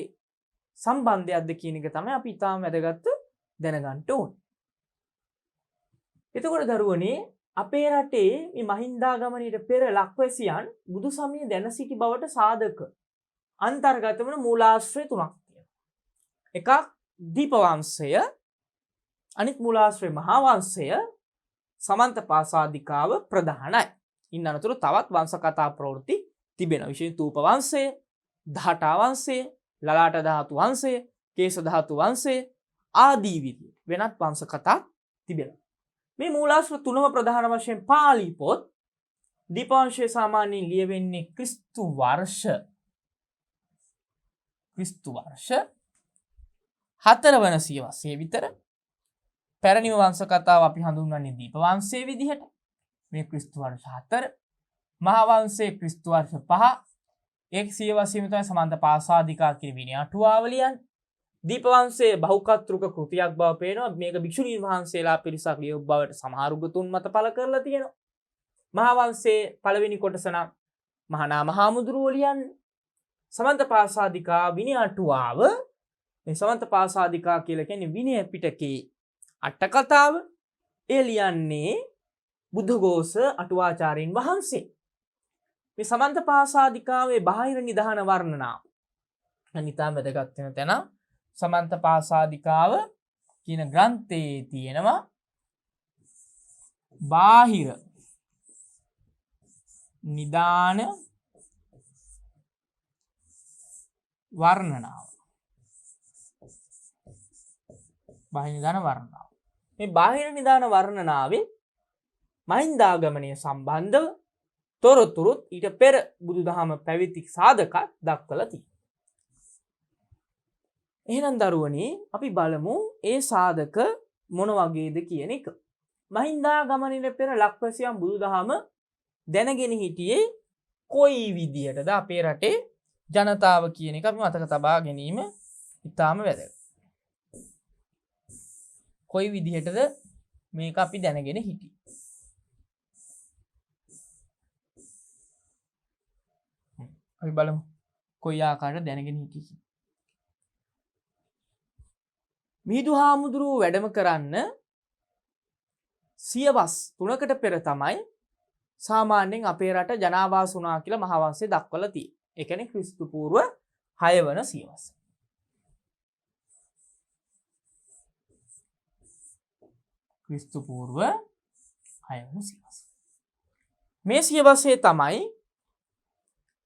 සම්බන්ධයක්ද කියන එක තමයි අපි ඊටාම වැදගත් දැනගන්න ඕනේ. එතකොට දරුවනේ අපේ රටේ මේ මහින්දාගමනයට පෙර ලක්වැසියන් බුදු සමය දැන සිටි බවට සාධක අන්තර්ගත වන මූලාශ්‍රය තුනක් තියෙනවා. එකක් දීපවංශය, අනිත් මූලාශ්‍රය මහා වංශය, සමන්තපාසාදිකාව ප්‍රධානයි. ඉන් අනතුරු තවත් වංශ කතා ප්‍රවෘත්ති තිබෙනවා. විශේෂයෙන් තූප වංශය, දහටා වංශය, ලලාට ධාතු වංශය, කේශ ධාතු වංශය ආදී විදිහට වෙනත් වංශ කතා තිබෙනවා. මේ මූලාශ්‍ර තුනම ප්‍රධාන වශයෙන් පාලි පොත්. දීපවංශය සාමාන්‍යයෙන් ලියවෙන්නේ ක්‍රිස්තු වර්ෂ 4 වන සියවසේ විතර. පැරණිම වංශ කතාව අපි හඳුන්වන්නේ දීප වංශයේ විදිහට. මේ ක්‍රිස්තු වර්ෂ 4. මහා වංශයේ ක්‍රිස්තු වර්ෂ 5. එක් සියවසේම තමයි සමන්තපාසාදිකා කියන විනය අටුවාවලියන්. දීප වංශයේ බහුකත්ෘක කෘතියක් බව පේනවා. මේක භික්ෂුණීන් වහන්සේලා පිරිසක් ලියව බවට සමහර උගතුන් මත පළ කරලා තියෙනවා. මහා වංශයේ පළවෙනි කොටස නම් මහා මහාමුදුරුවෝ ලියන්නේ. සමන්තපාසාදිකා විනය අටුවාව, මේ සමන්තපාසාදිකා කියලා කියන්නේ විනය පිටකේ අට කතාව. ඒ ලියන්නේ බුද්ධඝෝෂ අටුවාචාර්යින් වහන්සේ. මේ සමන්තපාසාදිකාවේ බාහිර නිධාන වර්ණනාව අනිතා වැදගත් වෙන තැන. සමන්තපාසාදිකාව කියන ග්‍රන්ථයේ තියෙනවා බාහිර නිදාන වර්ණනාව. බාහිර නිදාන වර්ණනාව. මේ බාහිර නිදාන වර්ණනාවේ මහින්දාගමනය සම්බන්ධව තොරතුරුත් ඊට පෙර බුදුදහම පැවිදි සාධක දක්වලා තියෙනවා. එහෙනම් දරුවනේ අපි බලමු ඒ සාධක මොන වගේද කියන එක. මහින්දාගමනයේ පෙර ලක්වැසියන් බුදුදහම දැනගෙන හිටියේ කොයි විදියටද අපේ රටේ ජනතාව කියන එක අපි මතක තබා ගැනීම ඉතාම වැදගත්. කොයි විදිහටද මේක අපි දැනගෙන හිටියේ? අපි බලමු කොයි ආකාරයට දැනගෙන හිටියේ. මිහිඳු හාමුදුරුවෝ වැඩම කරන්න සියවස් 3කට පෙර තමයි සාමාන්‍යයෙන් අපේ රට ජනාවාස වුණා කියලා මහා වංශයේ දක්වලා තියෙන්නේ. ඒ කියන්නේ ක්‍රිස්තු පූර්ව 6 වන සියවස. ක්‍රිස්තු පූර්ව 6 වන සියවස. මේ සියවසේ තමයි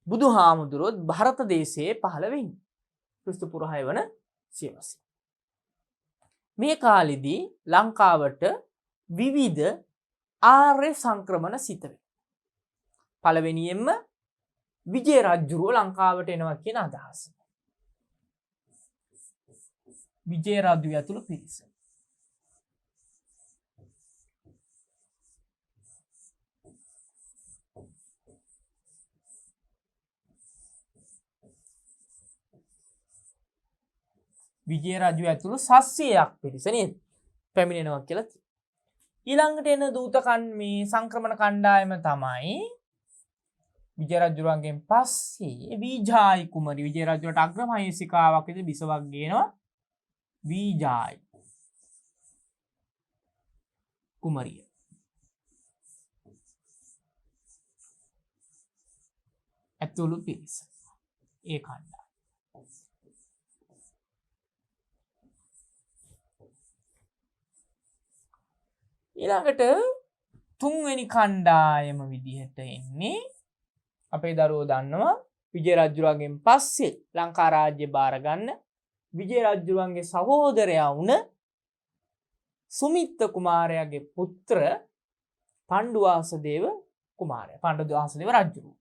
බුදුහාමුදුරුවෝ ಭಾರತ දේශයේ පහළ වෙන්නේ. ක්‍රිස්තු පූර්ව 6 වන සියවසේ. මේ කාලෙදී ලංකාවට විවිධ ආර්ය සංක්‍රමණ සිත වෙනවා. පළවෙනියෙන්ම විජය රජුව ලංකාවට එනවා කියන අදහස. විජය රජු ඇතුළු පිරිස. විජය රජු ඇතුළු 700ක් පිරිස නේද පැමිණෙනවා කියලා තියෙනවා. ඊළඟට එන දූතකන් මේ සංක්‍රමණ කණ්ඩායම තමයි විජය රජුගෙන් පස්සේ වීජායි කුමරිය. විජය රජුට අග්‍රමහේසිකාවක් විදිහට බිසවක් ගේනවා වීජායි කුමරිය. ඇතුළු පිරිස ඒ කණ්ඩායම. ඊළඟට තුන්වෙනි කණ්ඩායම විදිහට එන්නේ අපේ දරුවෝ දන්නවා විජය රජුගෙන් පස්සේ ලංකා රාජ්‍ය බාර ගන්න විජය රජුගේ සහෝදරයා වුණ සුමිත්ත කුමාරයාගේ පුත්‍ර පණ්ඩුවාසදේව කුමාරයා. පණ්ඩුවාසදේව රජු.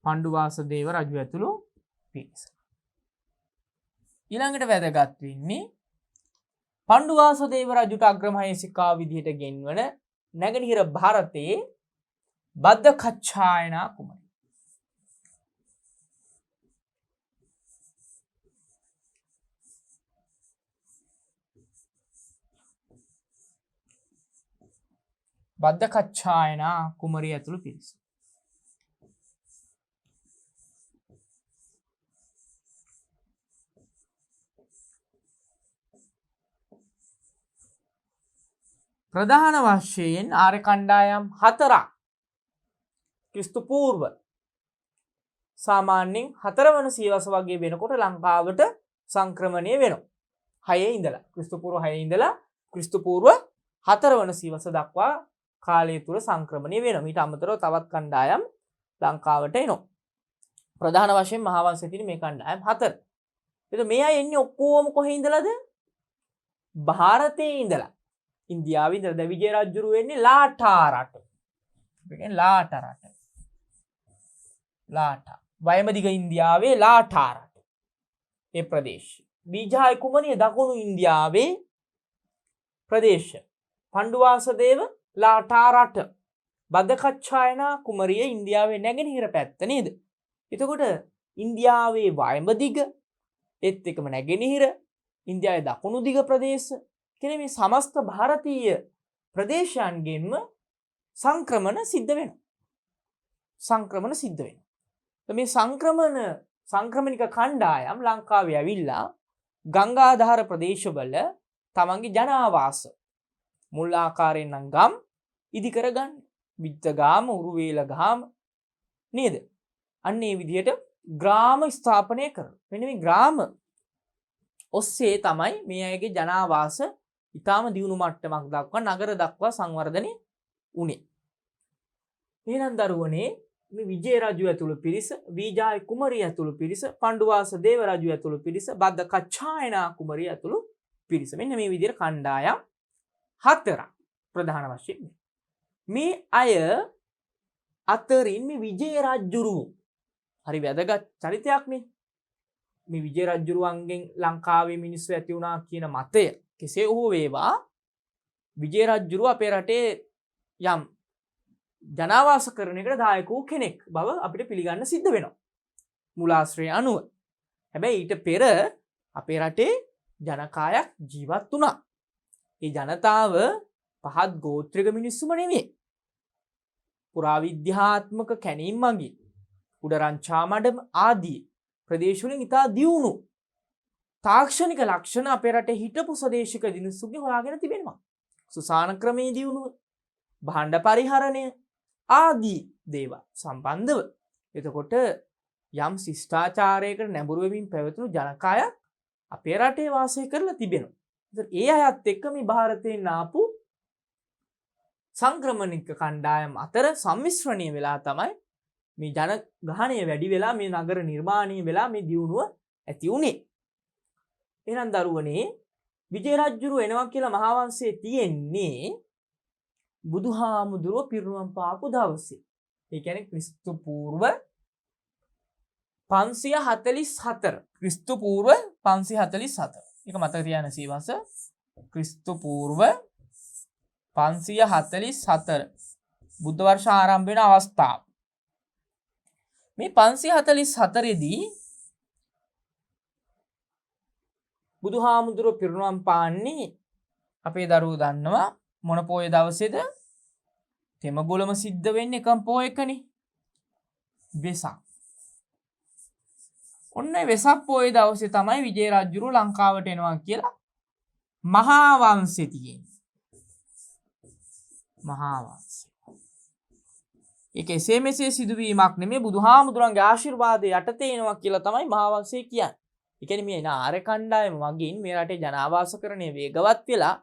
පණ්ඩුවාසදේව රජු ඇතුළු පිරිස. ඊළඟට වැදගත් වෙන්නේ පණ්ඩුවාසදේව රජුට අග්‍රමහේසිකාව විදිහට ගෙන්වන නැගෙනහිර ಭಾರತයේ බද්දකච්ඡායනා කුමරිය. බද්දකච්ඡායනා කුමරිය ඇතුළු පිරිස. ප්‍රධාන වශයෙන් ආර්ය කණ්ඩායම් 4ක් ක්‍රිස්තු පූර්ව සාමාන්‍යයෙන් 4 වන සියවස වගේ වෙනකොට ලංකාවට සංක්‍රමණය වෙනවා. 6 ඉඳලා ක්‍රිස්තු පූර්ව 6 ඉඳලා ක්‍රිස්තු පූර්ව 4 වන සියවස දක්වා කාලය තුල සංක්‍රමණය වෙනවා. ඊට අමතරව තවත් කණ්ඩායම් ලංකාවට එනවා. ප්‍රධාන වශයෙන් මහා වංශයේ තියෙන මේ කණ්ඩායම් 4. එතකොට මේ අය එන්නේ ඔක්කොම කොහේ ඉඳලාද? ಭಾರತයේ ඉඳලා. ඉන්දියාවේ ඉඳලා විජය රජුරු වෙන්නේ ලාඨා රට. ඒ කියන්නේ ලාඨා රට. ලාඨා. වයඹදිග ඉන්දියාවේ ලාඨා රට. ඒ ප්‍රදේශය. බීජාය කුමරිය දකුණු ඉන්දියාවේ ප්‍රදේශ. පණ්ඩුවාසදේව ලාඨා රට. බද්දකච්ඡායනා කුමරිය ඉන්දියාවේ නැගෙනහිර පැත්ත නේද? එතකොට ඉන්දියාවේ වයඹදිග ඒත් එකම නැගෙනහිර ඉන්දියාවේ දකුණු දිග ප්‍රදේශ කියන මේ සමස්ත ಭಾರತೀಯ ප්‍රදේශයන්ගෙන්ම සංක්‍රමණ සිද්ධ වෙනවා. සංක්‍රමණ සිද්ධ වෙනවා. මේ සංක්‍රමණික කණ්ඩායම් ලංකාවේ ඇවිල්ලා ගංගාධාර ප්‍රදේශවල තමන්ගේ ජනාවාස මුල් ආකාරයෙන් නම් ගම් ඉදි කරගන්න. විත්තගාම, උරුවේලගාම නේද? අන්න ඒ විදිහට ග්‍රාම ස්ථාපනය කරනවා. මෙන්න මේ ග්‍රාම ඔස්සේ තමයි මේ අයගේ ජනාවාස ඊටාම දියුණු මට්ටමක් දක්වා නගර දක්වා සංවර්ධනය වුණේ. ඊළඟ දරුවනේ මේ විජය රජු ඇතුළු පිරිස, වීජාය කුමරිය ඇතුළු පිරිස, පණ්ඩුවාස දේව රජු ඇතුළු පිරිස, බද්දකච්ඡායනා කුමරිය ඇතුළු පිරිස. මෙන්න මේ විදිහට කණ්ඩායම් 4ක් ප්‍රධාන වශයෙන්. මේ අය අතරින් මේ විජය රජුරු හරි වැදගත් චරිතයක් නේ. මේ විජය රජුරුවන්ගෙන් ලංකාවේ මිනිස්සු ඇති වුණා කියන මතය කෙසේ හෝ වේවා විජය රජුරුව අපේ රටේ යම් ජනාවාස කරන එකට දායක වූ කෙනෙක් බව අපිට පිළිගන්න සිද්ධ වෙනවා මූලාශ්‍රය අනුව. හැබැයි ඊට පෙර අපේ රටේ ජනකායක් ජීවත් වුණා. ඒ ජනතාව පහත් ගෝත්‍රික මිනිස්සුම නෙමෙයි. පුරාවිද්‍යාත්මක කැණීම් මගින් උඩරංචාමඩම ආදී ප්‍රදේශවලින් ඉතා දියුණු තාක්ෂණික ලක්ෂණ අපේ රටේ හිටපු ස්වදේශික දිනුසුගේ හොයාගෙන තිබෙනවා. සුසාන ක්‍රමයේ දියුණුව, භාණ්ඩ පරිහරණය ආදී දේවල් සම්බන්ධව. එතකොට යම් ශිෂ්ටාචාරයකට නැඹුරු වෙමින් පැවතුණු ජනකායක් අපේ රටේ වාසය කරලා තිබෙනවා. ඒ අයත් එක්ක මේ ಭಾರತයෙන් ආපු සංක්‍රමණික කණ්ඩායම් අතර සම්මිශ්‍රණය වෙලා තමයි මේ ජනගහණය වැඩි වෙලා මේ නගර නිර්මාණය වෙලා මේ දියුණුව ඇති වුණේ. එහෙනම් දරුවනේ විජය රජුරු එනවා කියලා මහා වංශයේ තියෙන්නේ බුදුහාමුදුරුවෝ පිරිනුවම් පාපු දවසේ. ඒ කියන්නේ ක්‍රිස්තු පූර්ව 544. ක්‍රිස්තු පූර්ව 544. ඒක මතක තියාගන්න සීවස. ක්‍රිස්තු පූර්ව 544 බුද්ධ වර්ෂ ආරම්භ වෙන අවස්ථාව. මේ 544 දී බුදුහාමුදුරුවෝ පිරිනුවම් පාන්නේ අපේ දරුවෝ දන්නවා මොන පොය දවසේද? තෙමගොළම සිද්ධ වෙන්නේ එකම පොයකනේ. වෙසක්. ඔන්න වෙසක් පොය දවසේ තමයි විජය රජුරු ලංකාවට එනවා කියලා මහා වංශේ තියෙන්නේ. මහා වංශය. ඒක එසේ මෙසේ සිදුවීමක් නෙමෙයි බුදුහාමුදුරන්ගේ ආශිර්වාදය යටතේ එනවා කියලා තමයි මහා වංශය කියන්නේ. ඒ කියන්නේ මේ ආර්ය කණ්ඩායම වගින් මේ රටේ ජනාවාසකරණය වේගවත් වෙලා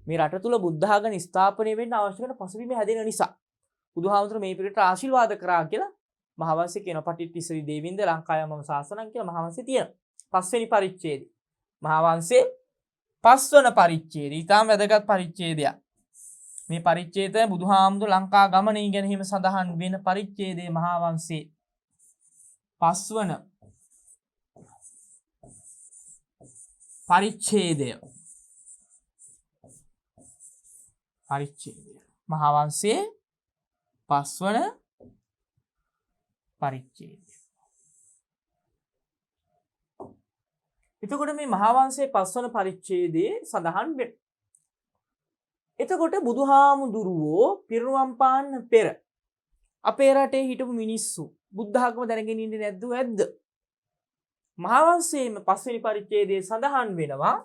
මේ රට තුල බුද්ධ ආගම ස්ථාපනය වෙන්න අවශ්‍ය කරන පසුබිම හැදෙන නිසා බුදුහාමුදුර මේ පිළිට ආශිර්වාද කරා කියලා මහා වංශය කියන පටිච්චසමුප්පාද දේවින්ද ලංකායමම ශාසනං කියලා මහා වංශය තියෙනවා. 5 වෙනි පරිච්ඡේදය. මහා වංශයේ 5 වන පරිච්ඡේදය. ඊටම වැදගත් පරිච්ඡේදයක්. මේ පරිච්ඡේදය බුදුහාමුදුර ලංකා ගමන ඉගෙනීම සඳහන් වෙන පරිච්ඡේදයේ මහා වංශයේ 5 වන පරිච්ඡේදය මහාවංශයේ පස්වන පරිච්ඡේදය. එතකොට මේ මහාවංශයේ පස්වන පරිච්ඡේදයේ සඳහන් වෙනවා. එතකොට බුදුහාමුදුරුවෝ පිරිනුවම් පාන්න පෙර අපේ රටේ හිටපු මිනිස්සු බුද්ධ ආගම දැනගෙන ඉන්නේ නැද්ද ඇද්ද? මහාවංශයේම පස්වෙනි පරිච්ඡේදයේ සඳහන් වෙනවා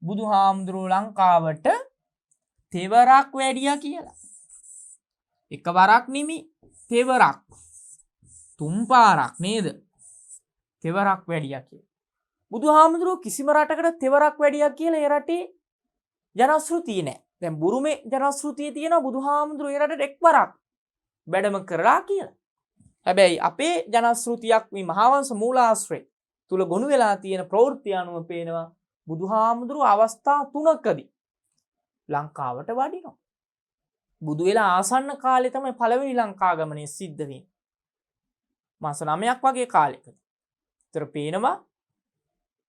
බුදුහාමුදුරුවෝ ලංකාවට තෙවරක් වැඩියා කියලා. එකවරක් නෙමෙයි තෙවරක්. තුන් පාරක් නේද? තෙවරක් වැඩියා කියලා. බුදුහාමුදුරුවෝ කිසිම රටකට තෙවරක් වැඩියා කියලා ඒ රටේ ජනශ්‍රුතිය නැහැ. දැන් බුරුමේ ජනශ්‍රුතිය තියෙනවා බුදුහාමුදුරුවෝ ඒ රටට එක්වරක් වැඩම කරලා කියලා. හැබැයි අපේ ජනශ්‍රුතියක් මේ මහාවංශ මූලාශ්‍රය තුල ගොනු වෙලා තියෙන ප්‍රවෘත්ති අනුව පේනවා බුදුහාමුදුරුවෝ අවස්ථා 3කදී ලංකාවට වඩිනවා. බුදු වෙලා ආසන්න කාලේ තමයි පළවෙනි ලංකා ගමනේ සිද්ධ වෙන්නේ. මාස 9ක් වගේ කාලෙකදී. ඒතර පේනවා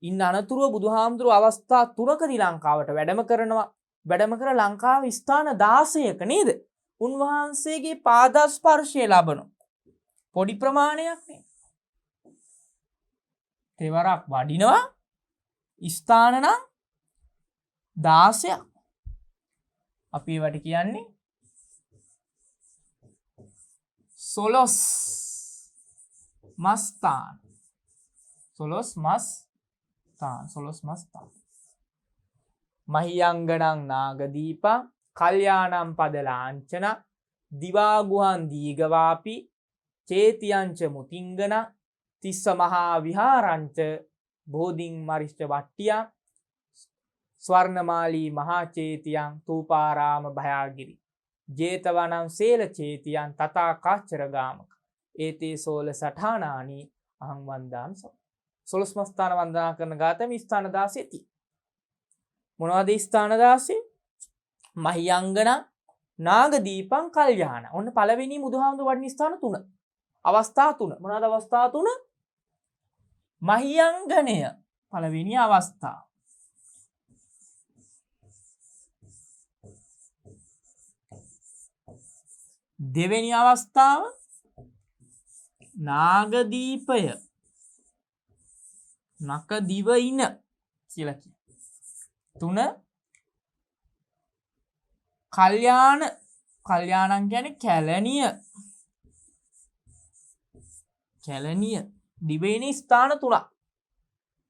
ඉන්න අනතුරුව බුදුහාමුදුරුවෝ අවස්ථා 3කදී ලංකාවට වැඩම කරනවා. වැඩම කර ලංකාවේ ස්ථාන 16ක නේද? උන්වහන්සේගේ පාදස්පර්ශය ලබනවා. පොඩි ප්‍රමාණයක් නේ. තෙවරක් වඩිනවා ස්ථාන නම් 16ක්. අපි ඒවට කියන්නේ සොළොස් මස්ථාන. මහියංගණං නාගදීපං කල්යාණම් පදලාංචන දිවාගුහන් දීගවාපි චේතියංච මුතිංගන තිස්ස මහා විහාරංච බෝධින් මරිෂ්ඨ වට්ටියං ස්වර්ණමාලී මහා චේතියං තූපාරාම භයාගිරි ජේතවනං සේල චේතියං තථා කාච්චර ගාමක ඒතේ සෝල සඨානානි අහං වන්දාමි. සොළොස් මස්ථාන වන්දනා කරන ගාතම ස්ථාන 16 ති. මොනවද ස්ථාන 16? මහියංගන නාගදීපං කල්යාණ. ඔන්න පළවෙනි බුදුහාමුදුරුවෝ වඩින ස්ථාන 3. අවස්ථා 3. මොනවද අවස්ථා 3? මහියංගනය පළවෙනි අවස්ථාව. දෙවෙනි අවස්ථාව නාගදීපය නකදිවයින කියලා කියනවා. 3 කල්යාණම් කියන්නේ කැලණිය දිවයිනේ ස්ථාන 3ක්.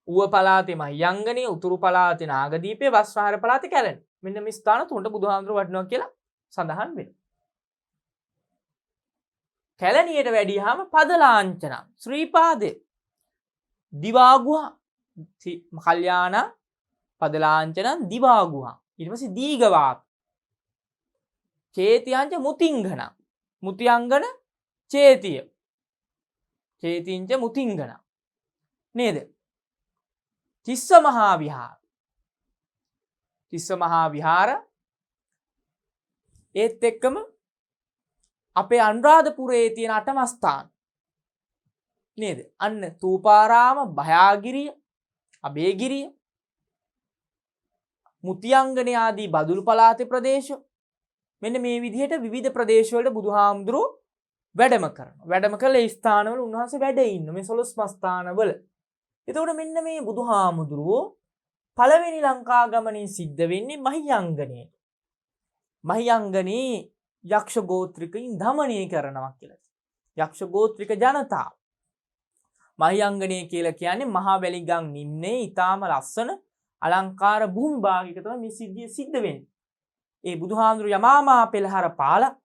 ඌව පළාතේ මහියංගනේ, උතුරු පළාතේ නාගදීපේ, වස්ත්‍රාහාර පළාතේ කැලණි. මෙන්න මේ ස්ථාන 3ට බුදුහාමුදුරුවෝ වඩිනවා කියලා සඳහන් වෙනවා. කැලණියට වැඩියාම පදලාංචන ශ්‍රී පාදේ දිවාගුහා කල්යාණ පදලාංචන දිවාගුහා ඊට පස්සේ දීගවාප චේතියංච මුතිංගන මුතියංගන චේතිය චේතිංච මුතිංගන නේද? තිස්ස මහා විහාර ඒත් එක්කම අපේ අනුරාධපුරයේ තියෙන 8ම ස්ථාන නේද? අන්න තූපාරාම, භයාගිරිය, අබේගිරිය, මුතියංගනේ ආදී බදුළු පළාතේ ප්‍රදේශ. මෙන්න මේ විදිහට විවිධ ප්‍රදේශ වලට බුදුහාමුදුරුවෝ වැඩම කරනවා. වැඩම කළ ඒ ස්ථානවල උන්වහන්සේ වැඩ ඉන්න මේ 12 ස්ථානවල. එතකොට මෙන්න මේ බුදුහාමුදුරුවෝ පළවෙනි ලංකා ගමනේ සිද්ධ වෙන්නේ මහියංගනේ. මහියංගනේ යක්ෂ ගෝත්‍රිකයින් දමනය කරනවා කියලා. යක්ෂ ගෝත්‍රික ජනතාව. මහියංගනේ කියලා කියන්නේ මහා වැලිගම් නිම්නේ ඊටාම ලස්සන අලංකාර භූමි භාගයක තමයි මේ සිද්ධිය සිද්ධ වෙන්නේ. ඒ බුදුහාමුදුරු යමාමා පෙළහර පාලා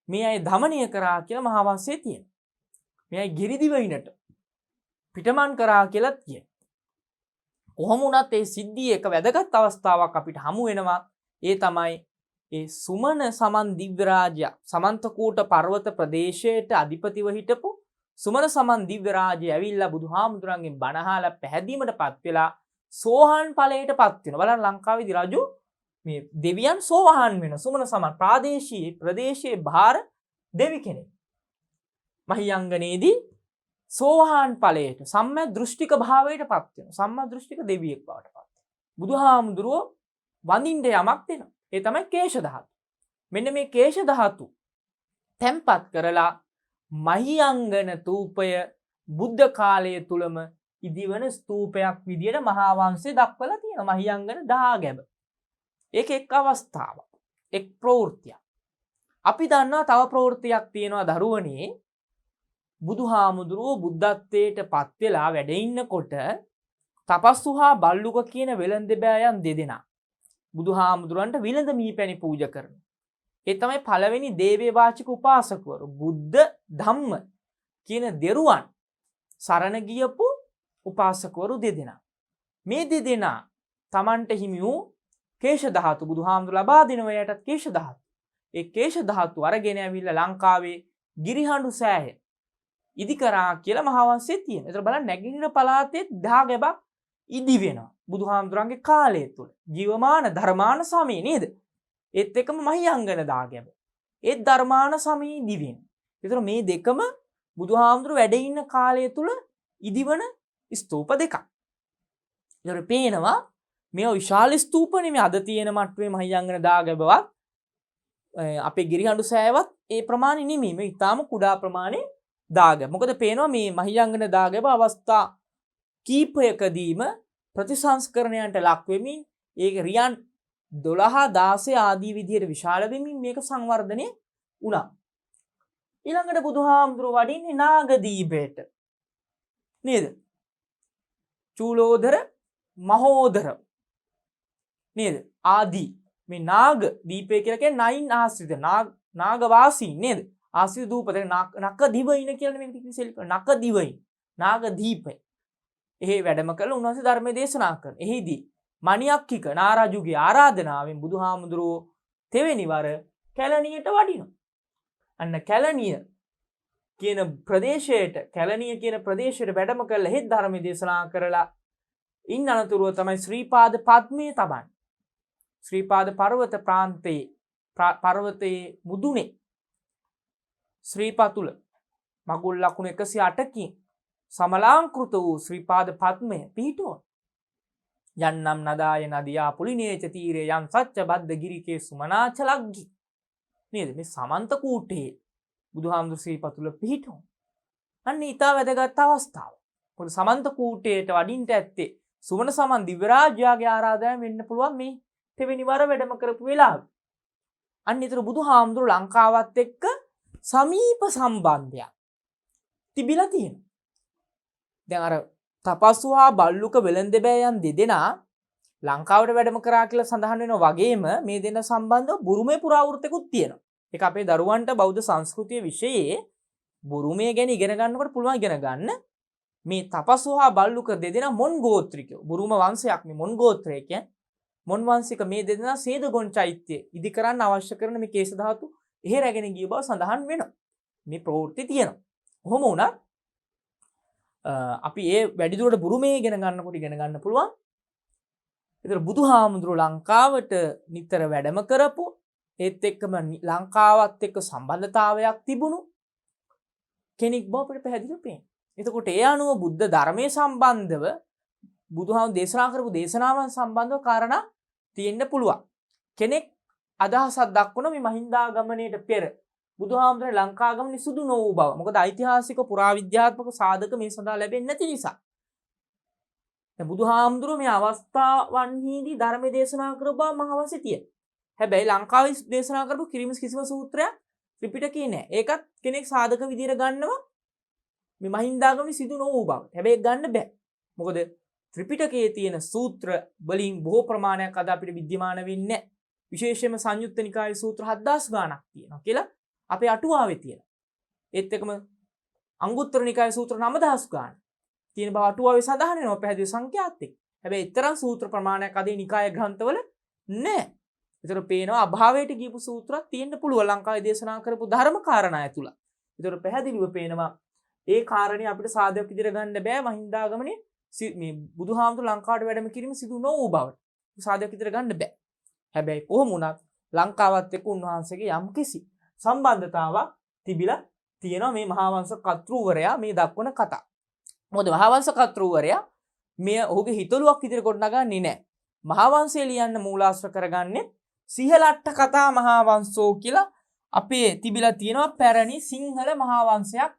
මේ අය දමනය කරා කියලා මහාවංශයේ තියෙනවා. මේ අය ගිරිදිවයිනට පිටමන් කරා කියලා කියනවා. කොහොම වුණත් ඒ සිද්ධියේ එක වැදගත් අවස්ථාවක් අපිට හමු වෙනවා. ඒ තමයි ඒ සුමන සමන් දිව්‍ය රාජ්‍ය සමන්තකූට පර්වත ප්‍රදේශයට අධිපතිව හිටපු සුමන සමන් දිව්‍ය රාජ්‍ය ඇවිල්ලා බුදුහාමුදුරන්ගෙන් බණ අහලා පැහැදීමටපත් වෙලා සෝහන් ඵලයටපත් වෙනවා. බලන්න ලංකාවේදී රජු මේ දෙවියන් සෝවහන් වෙන සුමන සමන් ප්‍රදේශයේ භාර දෙවි කෙනෙක්. මහියංගනේදී සෝවහන් ඵලයට සම්මා දෘෂ්ටික භාවයටපත් වෙනවා. සම්මා දෘෂ්ටික දෙවියෙක් බවට පත් වෙනවා. බුදුහාමුදුරුවෝ වඳින්න යමක් දෙනවා. ඒ තමයි කේශ ධාතු. මෙන්න මේ කේශ ධාතු තැම්පත් කරලා මහියංගන තූපය බුද්ධ කාලය තුලම ඉදිවන ස්තූපයක් විදියට මහා වංශයේ දක්වලා තියෙනවා. මහියංගන දාගැබ. ඒක එක් අවස්ථාවක්. එක් ප්‍රවෘත්තියක්. අපි දන්නවා තව ප්‍රවෘත්තියක් තියෙනවා දරුවනේ. බුදුහාමුදුරුවෝ බුද්ධත්වයට පත් වෙලා වැඩ ඉන්නකොට තපස්සු හා බල්ලුක කියන වෙළඳ බෑයන් දෙදෙනා බුදුහාමුදුරන්ට විලඳ මීපැණි පූජා කරනවා. ඒ තමයි පළවෙනි දේවේ වාචික උපාසකවරු. බුද්ධ ධම්ම කියන දෙරුවන් සරණ ගියපු උපාසකවරු දෙදෙනා. මේ දෙදෙනා තමන්ට හිමි වූ කේශ ධාතු බුදුහාමුදුර ලබා දෙනවා. යටත් කේශ ධාතු. ඒ කේශ ධාතු අරගෙන ඇවිල්ලා ලංකාවේ ගිරිහඬු සෑය ඉදි කරා කියලා මහාවංශයේ තියෙනවා. ඒතර බලන්න නැගිනිර පළාතේ දාගැබක් ඉදි වෙනවා. බුදුහාමුදුරන්ගේ කාලය තුල ජීවමාන ධර්මාන සමයේ නේද? ඒත් එකම මහියංගන දාගැබ. ඒ ධර්මාන සමයේ ඉදි වෙනවා. ඒතර මේ දෙකම බුදුහාමුදුර වැඩ ඉන්න කාලය තුල ඉදිවන ස්තූප දෙකක්. ඒතර පේනවා මේ විශාල ස්තූප නෙමෙයි අද තියෙන මට්ටමේ මහියංගන දාගැබවත් අපේ ගිරිහඬු සෑයවත් ඒ ප්‍රමාණෙ නෙමෙයි. මේ ඊටාම කුඩා ප්‍රමාණයේ දාගැබ. මොකද පේනවා මේ මහියංගන දාගැබ අවස්ථා කීපයකදීම ප්‍රතිසංස්කරණයන්ට ලක් වෙමින් ඒක රියන් 12 16 ආදී විදිහට විශාල වෙමින් මේක සංවර්ධනය වුණා. ඊළඟට බුදුහාමුදුරුවෝ වඩින්නේ නාගදීපයට. නේද? චූලෝදර මහෝදර නේද? ආදී මේ නාග දීපය කියලා කියන්නේ නයින් ආශ්‍රිත නාග වාසී නේද? ආශ්‍රිත දූපත නක දිවයින කියලා මේක ඉතිසෙල් නක දිවයින නාග දීපය. එහි වැඩම කළ උන්වහන්සේ ධර්ම දේශනා කරන. එහිදී මණියක්ඛික නාරජුගේ ආරාධනාවෙන් බුදුහාමුදුරුවෝ තෙවෙනි වර කැලණියට වඩිනවා. අන්න කැලණිය කියන ප්‍රදේශයට වැඩම කළ හෙත් ධර්ම දේශනා කරලා ඉන්න අනතුරුව තමයි ශ්‍රීපාද පද්මයේ තබන්නේ. ශ්‍රීපාද පර්වත ප්‍රාන්තයේ පර්වතයේ මුදුනේ ශ්‍රීපතුල මගුල් ලකුණු 108කින් සමලාංකෘත වූ ශ්‍රීපාද පද්මය පිහිටුව. යන්නම් නදාය නදියා පුලිනේච තීරේ යම් සච්ච බද්ද ගිරිකේ සුමනාචලග්ගි. නේද? මේ සමන්ත කූටේ බුදුහාමුදුර ශ්‍රීපතුල පිහිටුව. අන්න ඊට වැදගත් අවස්ථාව. මොකද සමන්ත කූටේට වඩින්ට ඇත්තේ සුමන සමන් දිව්‍ය රාජ්‍යයේ ආරාධනය වෙන්න පුළුවන් මේ තෙවෙනි වර වැඩම කරපු වෙලාව. අන්න ඊතර බුදුහාමුදුර ලංකාවත් එක්ක සමීප සම්බන්ධයක් තිබිලා තියෙනවා. දැන් අර තපස්සු හා බල්ලුක වෙළඳ බෑයන් දෙදෙනා ලංකාවට වැඩම කරා කියලා සඳහන් වෙනවා වගේම මේ දෙන්න සම්බන්ධව බුරුමේ පුරාවෘත්තකුත් තියෙනවා. ඒක අපේ දරුවන්ට බෞද්ධ සංස්කෘතිය විෂයේ බුරුමය ගැන ඉගෙන ගන්නකොට පුළුවන් ඉගෙන ගන්න. මේ තපස්සු හා බල්ලුක දෙදෙනා මොන් ගෝත්‍රිකයෝ. බුරුම වංශයක් මේ මොන් ගෝත්‍රය කියන්නේ. මොන් වංශික මේ දෙදෙනා සේදගොන් චෛත්‍ය ඉදි කරන්න අවශ්‍ය කරන මේ කේශ ධාතු එහෙ රැගෙන ගිය බව සඳහන් වෙනවා. මේ ප්‍රවෘත්ති තියෙනවා. කොහොම වුණත් අපි ඒ වැඩිදුරට බුරුමේ ඉගෙන ගන්නකොට ඉගෙන ගන්න පුළුවන්. ඒතර බුදුහාමුදුරුවෝ ලංකාවට නිතර වැඩම කරපු ඒත් එක්කම ලංකාවත් එක්ක සම්බන්ධතාවයක් තිබුණු කෙනෙක් බව අපිට පැහැදිලිව පේනවා. එතකොට ඒ අනුව බුද්ධ ධර්මයේ සම්බන්ධව බුදුහාමුදුරුවෝ දේශනා කරපු දේශනාවන් සම්බන්ධව කාරණා තියෙන්න පුළුවන්. කෙනෙක් අදහසක් දක්වන මේ මහින්දාගමනයට පෙර බුදුහාමුදුරනේ ලංකාගමනේ සුදු නොවූ බව. මොකද ඓතිහාසික පුරාවිද්‍යාත්මක සාධක මේ සඳහා ලැබෙන්නේ නැති නිසා. දැන් බුදුහාමුදුරුවෝ මේ අවස්ථාවන්හිදී ධර්ම දේශනා කරපු බව මහවංශයේ තියෙනවා. හැබැයි ලංකාවේ දේශනා කරපු කිසිම සූත්‍රයක් ත්‍රිපිටකේ නැහැ. ඒකත් කෙනෙක් සාධක විදියට ගන්නවා මේ මහින්දාගමනේ සිදු නොවූ බව. හැබැයි ගන්න බෑ. මොකද ත්‍රිපිටකයේ තියෙන සූත්‍ර වලින් බොහෝ ප්‍රමාණයක් අද අපිට විද්‍යමාන වෙන්නේ නැහැ. විශේෂයෙන්ම සංයුත්ත නිකායේ සූත්‍ර 7000 ගාණක් තියෙනවා කියලා අපේ අටුවාවේ තියෙනවා. ඒත් එකම අංගුත්තර නිකායේ සූත්‍ර 9000 ගාණක් තියෙන බව අටුවාවේ සඳහන් වෙනවා පැහැදිලි සංඛ්‍යාත් එක්ක. හැබැයි ඊතරම් සූත්‍ර ප්‍රමාණයක් අද නිකාය ග්‍රන්ථවල නැහැ. ඒතර පේනවා අභාවයට ගියපු සූත්‍රات තියෙන්න පුළුවන් ලංකාවේ දේශනා කරපු ධර්ම කාරණා ඇතුළත. ඒතර පැහැදිලිව පේනවා ඒ කාරණේ අපිට සාධක විදිහට ගන්න බෑ මහින්දාගමනේ මේ බුදුහාමුදුර ලංකාවට වැඩම කිරීම සිදු නොවූ බවට. සාධක විදිහට ගන්න බෑ. හැබැයි කොහොම වුණත් ලංකාවත් එක්ක උන්වහන්සේගේ යම්කිසි සම්බන්ධතාවක් තිබිලා තියෙනවා මේ මහාවංශ කර්තෘවරයා මේ දක්වන කතා. මොකද මහාවංශ කර්තෘවරයා මේ ඔහුගේ හිතලුවක් විදිහට ගොඩනගන්නේ නැහැ. මහා වංශය ලියන්න මූලාශ්‍ර කරගන්නේ සිහලට්ඨ කතා මහා වංශෝ කියලා අපේ තිබිලා තියෙනවා පැරණි සිංහල මහා වංශයක්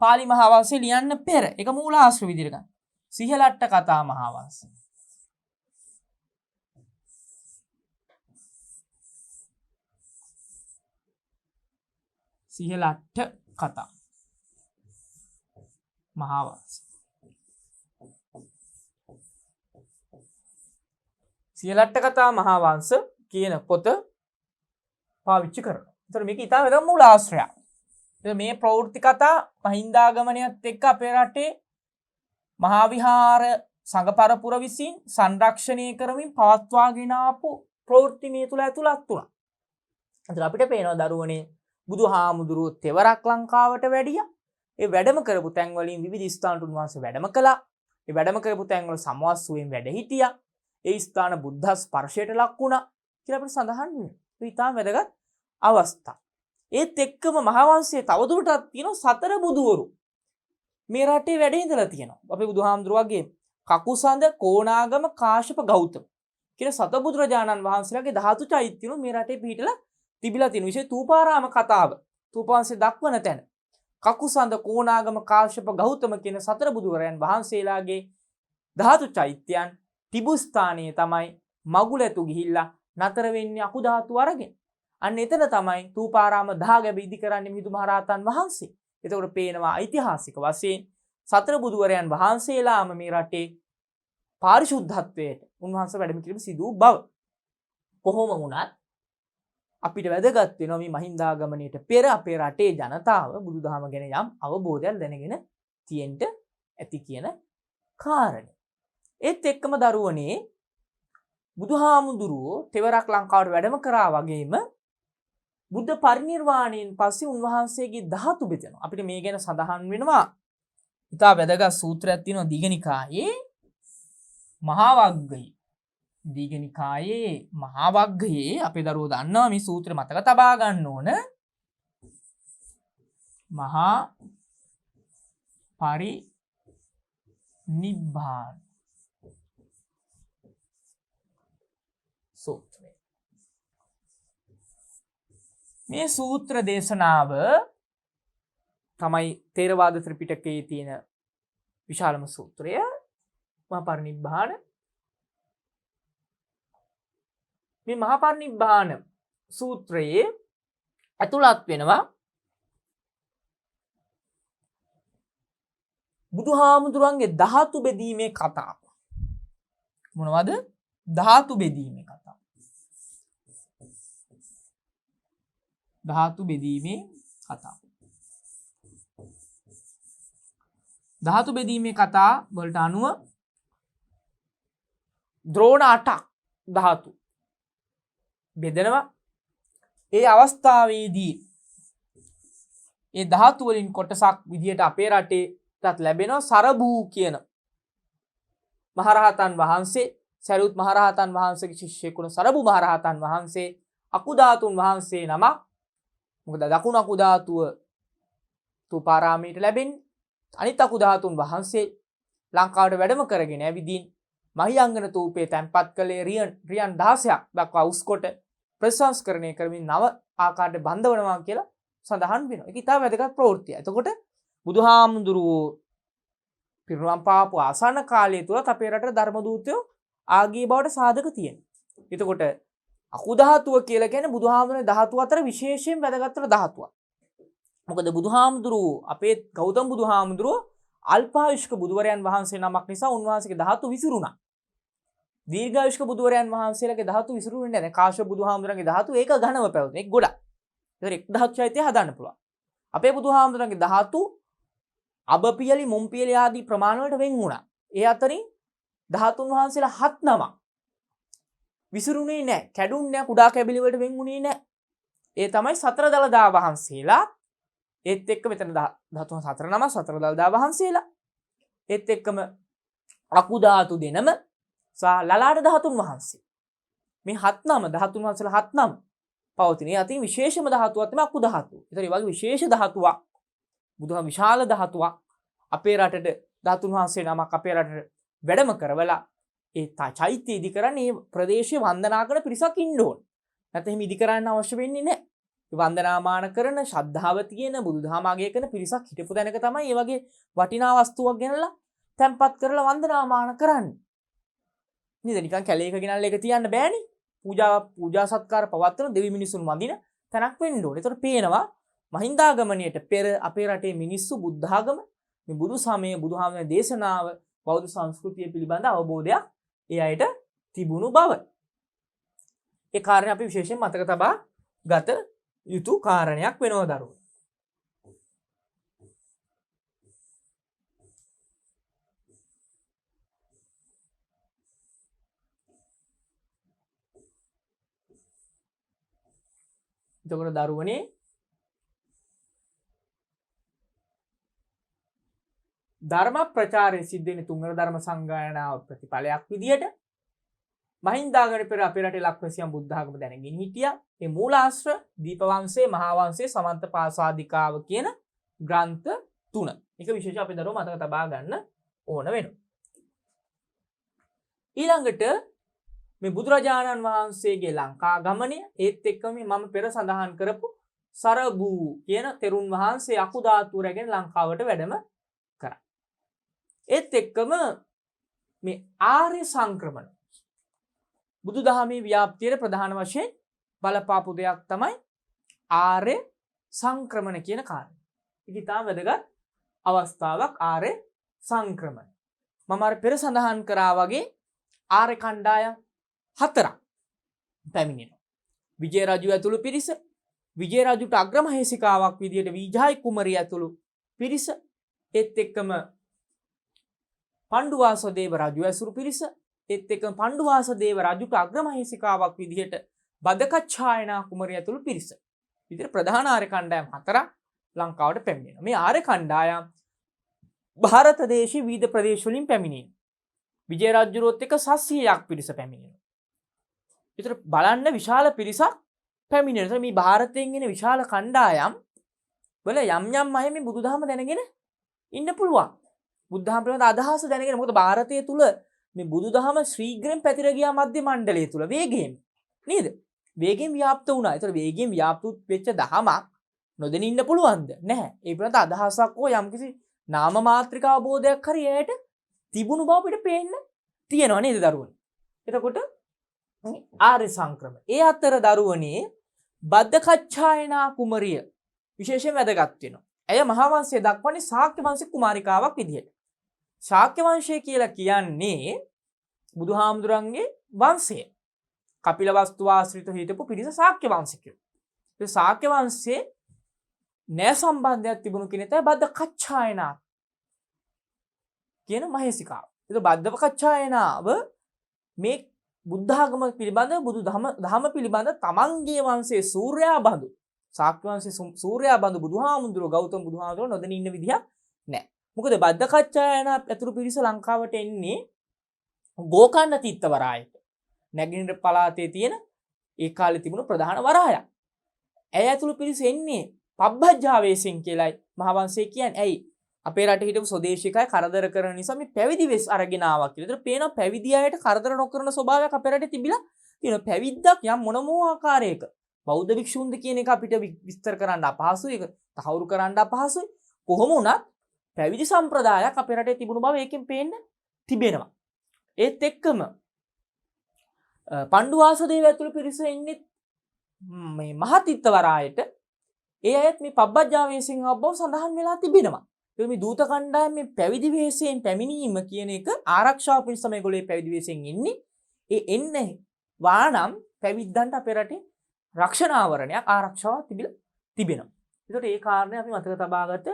පාලි මහා වංශය ලියන්න පෙර. ඒක මූලාශ්‍ර විදිහට ගන්න. සිහලට්ඨ කතා මහා වංශය. සිහලට්ඨ කතා මහා වංශය. සිහලට්ඨ කතා මහා වංශ කියන පොත පාවිච්චි කරනවා. ඒතර මේක ඊටම වැදගත් මූලාශ්‍රයක්. මේ ප්‍රවෘත්ති කතා මහින්දාගමනයත් එක්ක අපේ රටේ මහා විහාර සංඝපරපුර විසින් සංරක්ෂණය කරමින් පවත්වාගෙන ආපු ප්‍රවෘත්ති මේ තුල ඇතුළත් වුණා. ඒතර අපිට පේනවා දරුවනේ බුදුහාමුදුරුවෝ තෙවරක් ලංකාවට වැඩියා. ඒ වැඩම කරපු තැන් වලින් විවිධ ස්ථානට උන්වහන්සේ වැඩම කළා. ඒ වැඩම කරපු තැන් වල සමවස්සුවෙන් වැඩ හිටියා. ඒ ස්ථාන බුද්ධ ස්පර්ශයට ලක් වුණා කියලා අපිට සඳහන් වෙනවා. ඒ ඊටම වැදගත් අවස්ථා. ඒත් එක්කම මහා වංශයේ තවදුරටත් තියෙනවා සතර බුදුවරු. මේ රටේ වැඩ ඉඳලා තියෙනවා. අපේ බුදුහාමුදුරුවෝගේ කකුසඳ, කෝණාගම, කාශ්‍යප, ගෞතම කියන සතබුදුරජාණන් වහන්සේලාගේ ධාතු චෛත්‍යනු මේ රටේ පිහිටලා තිබිලා තියෙන විශේෂ තූපාරාම කතාව. තූපවංශයේ දක්වන තැන. කකුසඳ, කෝණාගම, කාශ්‍යප, ගෞතම කියන සතර බුදුවරයන් වහන්සේලාගේ ධාතු චෛත්‍යයන් තිබු ස්ථානයේ තමයි මගුලැතු ගිහිල්ලා නතර වෙන්නේ අකු ධාතු අරගෙන. අන්න එතන තමයි තූපාරාම දහගැබ ඉදි කරන්නේ මිහිඳු මහරහතන් වහන්සේ. එතකොට පේනවා ඓතිහාසික වශයෙන් සතර බුදුවරයන් වහන්සේලාම මේ රටේ පාරිශුද්ධත්වයට උන්වහන්සේ වැඩම කිරීම සිදු වූ බව. කොහොම වුණත් අපිට වැදගත් වෙනවා මේ මහින්දාගමනයට පෙර අපේ රටේ ජනතාව බුදුදහම ගැන යම් අවබෝධයක් දැනගෙන තියෙන්න ඇති කියන කාරණය. ඒත් එක්කම දරුවනේ බුදුහාමුදුරුවෝ තෙවරක් ලංකාවට වැඩම කරා වගේම බුද්ධ පරිනිර්වාණයෙන් පස්සේ උන්වහන්සේගේ ධාතු බෙදෙනවා. අපිට මේ ගැන සඳහන් වෙනවා. ඉතා වැදගත් සූත්‍රයක් තියෙනවා දීඝනිකායේ මහා වග්ගයේ. දීඝනිකායේ මහා වග්ගයේ අපේ දරුවෝ දන්නවා මේ සූත්‍රය මතක තබා ගන්න ඕන. මහා පරිනිබ්බාන සූත්‍රය. මේ සූත්‍ර දේශනාව තමයි තේරවාද ත්‍රිපිටකයේ තියෙන විශාලම සූත්‍රය. මහා පරිනිබ්බාන. මේ මහා පරිනිබ්බාන සූත්‍රයේ ඇතුළත් වෙනවා බුදුහාමුදුරන්ගේ ධාතු බෙදීමේ කතාව. මොනවද? ධාතු බෙදීමේ කතාව. ධාතු බෙදීමේ කතාව. ධාතු බෙදීමේ කතා වලට අනුව ද්‍රෝණ 8ක් ධාතු බෙදනවා. ඒ අවස්ථාවේදී ඒ ධාතු වලින් කොටසක් විදියට අපේ රටේටත් ලැබෙනවා සරබූ කියන මහරහතන් වහන්සේ. සරියුත් මහරහතන් වහන්සේගේ ශිෂ්‍යෙක් වුණ සරබු මහරහතන් වහන්සේ අකුධාතුන් වහන්සේ නමක්. මොකද දකුණු අකුධාතුව තූපාරාමයට ලැබෙන්නේ. අනිත් අකුධාතුන් වහන්සේ ලංකාවට වැඩම කරගෙන ඇවිදින් මහියංගන තූපේ තැන්පත් කළේ රියන් 16ක් දක්වා උස් කොට ප්‍රසංස්කරණය කරමින් නව ආකාරයට බඳවනවා කියලා සඳහන් වෙනවා. ඒක ඉතාම වැදගත් ප්‍රවෘත්තියක්. එතකොට බුදුහාමුදුරුවෝ පිරිනිවන් පාපු ආසන්න කාලය තුලත් අපේ රටේ ධර්ම දූතයෝ ආගිය බවට සාධක තියෙනවා. එතකොට අකුධාතුව කියලා කියන්නේ බුදුහාමුදුරනේ ධාතු අතර විශේෂයෙන් වැදගත් වෙන ධාතුවක්. මොකද බුදුහාමුදුරුවෝ අපේ ගෞතම බුදුහාමුදුරුවෝ අල්පායුෂ්ක බුදුවරයන් වහන්සේ නමක් නිසා උන්වහන්සේගේ ධාතු විසිරුණා. දීර්ඝායුෂ්ක බුදුවරයන් වහන්සේලාගේ ධාතු විසිරුනේ නැහැ. කාශ්‍යප බුදුහාමුදුරන්ගේ ධාතු ඒක ඝනව පැවතුන. ඒක ගොඩක්. ඒතර එක් ධාතු චෛත්‍ය හදන්න පුළුවන්. අපේ බුදුහාමුදුරන්ගේ ධාතු අබපියලි මුම්පියලි ආදී ප්‍රමාණ වලට වෙන් වුණා. ඒ අතරින් ධාතුන් වහන්සේලා 7 නමක් විසිරුනේ නැහැ. කැඩුන්නේ නැහැ. කුඩා කැබිලි වලට වෙන් වුණේ නැහැ. ඒ තමයි සතර දළදා වහන්සේලා. ඒත් එක්ක මෙතන ධාතුන් 4 නම සතර දළදා වහන්සේලා. ඒත් එක්කම අකු ධාතු දෙනම සහ ලලාට ධාතුන් වහන්සේ. මේ 7 නම ධාතුන් වහන්සේලා 7 නම පවතින. ඒ අතින් විශේෂම ධාතුවක් තමයි අකු ධාතුව. ඒතර මේ වගේ විශේෂ ධාතුවක් බුදුහාම විශාල ධාතුවක් අපේ රටට ධාතුන් වහන්සේ නමක් අපේ රටට වැඩම කරවලා ඒ චෛත්‍ය ඉදි කරන්නේ මේ ප්‍රදේශයේ වන්දනා කරන පිරිසක් ඉන්න ඕන. නැත්නම් එහෙම ඉදි කරන්න අවශ්‍ය වෙන්නේ නැහැ. වන්දනාමාන කරන ශ්‍රද්ධාව තියෙන බුදුදහම අගය කරන පිරිසක් හිටපු තැනක තමයි මේ වගේ වටිනා වස්තුවක් ගෙනලා තැන්පත් කරලා වන්දනාමාන කරන්නේ. නේද? නිකන් කැලේක ගෙනල්ලා ඒක තියන්න බෑනේ. පූජා සත්කාර පවත්වන දෙවි මිනිසුන් වඳින තැනක් වෙන්න ඕනේ. ඒතකොට පේනවා මහින්දාගමණයට පෙර අපේ රටේ මිනිස්සු බුද්ධාගම මේ බුදු සමය බුදුහාමගේ දේශනාව බෞද්ධ සංස්කෘතිය පිළිබඳ අවබෝධයක් ඒ අයට තිබුණු බව. ඒ කාරණේ අපි විශේෂයෙන් මතක තබා ගත යුතු කාරණයක් වෙනවා දරුවෝ. එතකොට දරුවනේ ධර්ම ප්‍රචාරය සිද්ධ වෙන තුන්වන ධර්ම සංගායනාව ප්‍රතිඵලයක් විදියට මහින්දාගමණය පෙර අපේ රටේ ලක්වැසියන් බුද්ධ ආගම දැනගෙන හිටියා. මේ මූලාශ්‍ර දීපවංශයේ මහා වංශයේ සමන්ත පාසාදිකාව කියන ග්‍රන්ථ තුන. මේක විශේෂ අපේ දරුවෝ මතක තබා ගන්න ඕන වෙනවා. ඊළඟට මේ බුදුරජාණන් වහන්සේගේ ලංකා ගමනය ඒත් එක්කම මම පෙර සඳහන් කරපු සරබූ කියන තෙරුන් වහන්සේ අකුධාතුව රැගෙන ලංකාවට වැඩම කරා. ඒත් එක්කම මේ ආර්ය සංක්‍රමණ බුදුදහමේ ව්‍යාප්තියේ ප්‍රධාන වශයෙන් බලපාපු දෙයක් තමයි ආර්ය සංක්‍රමණ කියන කාරණය. ඒක ඉතාම වැදගත් අවස්ථාවක් ආර්ය සංක්‍රමණ. මම අර පෙර සඳහන් කරා වගේ ආර්ය කණ්ඩායම් 4ක් පැමිණෙනවා. විජය රජු ඇතුළු පිරිස, විජය රජුට අග්‍රමහේසිකාවක් විදියට විජය කුමරිය ඇතුළු පිරිස, ඒත් එක්කම පණ්ඩුවාසදේව රජු ඇසුරු පිරිස, ඒත් එක්කම පණ්ඩුවාසදේව රජුට අග්‍රමහේසිකාවක් විදියට බදකච්ඡායනා කුමරිය ඇතුළු පිරිස. විතර ප්‍රධාන ආර්ය කණ්ඩායම් 4ක් ලංකාවට පැමිණෙනවා. මේ ආර්ය කණ්ඩායම් ಭಾರತ දේශයේ විවිධ ප්‍රදේශ වලින් පැමිණෙනවා. විජය රජුරුවත් එක්ක 700ක් පිරිස පැමිණෙනවා. විතර බලන්න විශාල පිරිසක් පැමිණෙනවා. මේ ಭಾರತයෙන් එන විශාල කණ්ඩායම් වල යම් යම් අය මේ බුදුදහම දැනගෙන ඉන්න පුළුවන්. බුදුදහම පිළිබඳ අදහස දැනගෙන මොකද ಭಾರತයේ තුල මේ බුදුදහම ශීඝ්‍රයෙන් පැතිර ගියා මධ්‍ය මණ්ඩලය තුල වේගයෙන්. නේද? වේගයෙන් ව්‍යාප්ත වුණා. ඒතර වේගයෙන් ව්‍යාප්ත වෙච්ච දහමක් නොදෙන ඉන්න පුළුවන්ද? නැහැ. ඒ පිළිබඳ අදහසක් හෝ යම්කිසි නාම මාත්‍රික අවබෝධයක් හරි එයට තිබුණු බව අපිට පේන්න තියෙනවා නේද දරුවනේ? එතකොට ආර්ය සංක්‍රමණ. ඒ අතර දරුවනේ බද්දකච්ඡායනා කුමරිය විශේෂයෙන් වැදගත් වෙනවා. ඇය මහා වංශයේ දක්වන්නේ ශාක්‍ය වංශ කුමාරිකාවක් විදිහට. ශාක්‍ය වංශය කියලා කියන්නේ බුදුහාමුදුරන්ගේ වංශය. කපිලවස්තු ආශ්‍රිත හිටපු පිරිස ශාක්‍ය වංශිකයෝ. ඒ ශාක්‍ය වංශයේ නෑ සම්බන්ධයක් තිබුණු කෙනෙක් තමයි බද්දකච්ඡායනා කියන මහේසිකාව. ඒක බද්දකච්ඡායනාව මේ බුද්ධාගම පිළිබඳ දහම පිළිබඳ තමන්ගේ වංශයේ සූර්යා බඳු ශාක්‍ය වංශයේ සූර්යා බඳු බුදුහාමුදුරුවෝ ගෞතම බුදුහාමුදුරුවෝ නොදෙන ඉන්න විදිහක් නෑ. මොකද බද්දකච්ඡායනා ඇතුළු පිරිස ලංකාවට එන්නේ ගෝකර්ණ තීර්ථවරායට. නැගිනහිර පළාතේ තියෙන ඒ කාලේ තිබුණු ප්‍රධාන වරායක්. ඇය ඇතුළු පිරිස එන්නේ පබ්බජ්ජාවේසින් කියලායි මහවංශය කියන්නේ. ඇයි? අපේ රටේ හිටපු ස්වදේශිකයි කරදර කරන නිසා මේ පැවිදි වෙස් අරගෙන ආවා කියලා. ඒතර පේනවා පැවිදි අයට කරදර නොකරන ස්වභාවයක් අපේ රටේ තිබිලා තියෙනවා. පැවිද්දක් යම් මොනමෝ ආකාරයක බෞද්ධ භික්ෂුන්ද කියන එක අපිට විස්තර කරන්න අපහසුයි. ඒක තහවුරු කරන්න අපහසුයි. කොහොම වුණත් පැවිදි සම්ප්‍රදායක් අපේ රටේ තිබුණු බව ඒකෙන් පේන්න තිබෙනවා. ඒත් එක්කම පණ්ඩුවාසදේව ඇතුළු පිරිස ඉන්නේ මේ මහතිත්තවරායට. ඒ අයත් මේ පබ්බජ්ජාවේසින් ආව බව සඳහන් වෙලා තිබෙනවා. ඒ මේ දූත කණ්ඩායම මේ පැවිදි වෙස්යෙන් පැමිණීම කියන එක ආරක්ෂාව පිණිස මේගොල්ලෝ පැවිදි වෙස්යෙන් ඉන්නේ. ඒ එන්නේ වානම් පැවිද්දන්ට අපේ රටේ රක්ෂණ ආවරණයක් ආරක්ෂාව තිබෙනවා. ඒකට ඒ කාරණේ අපි මතක තබාගත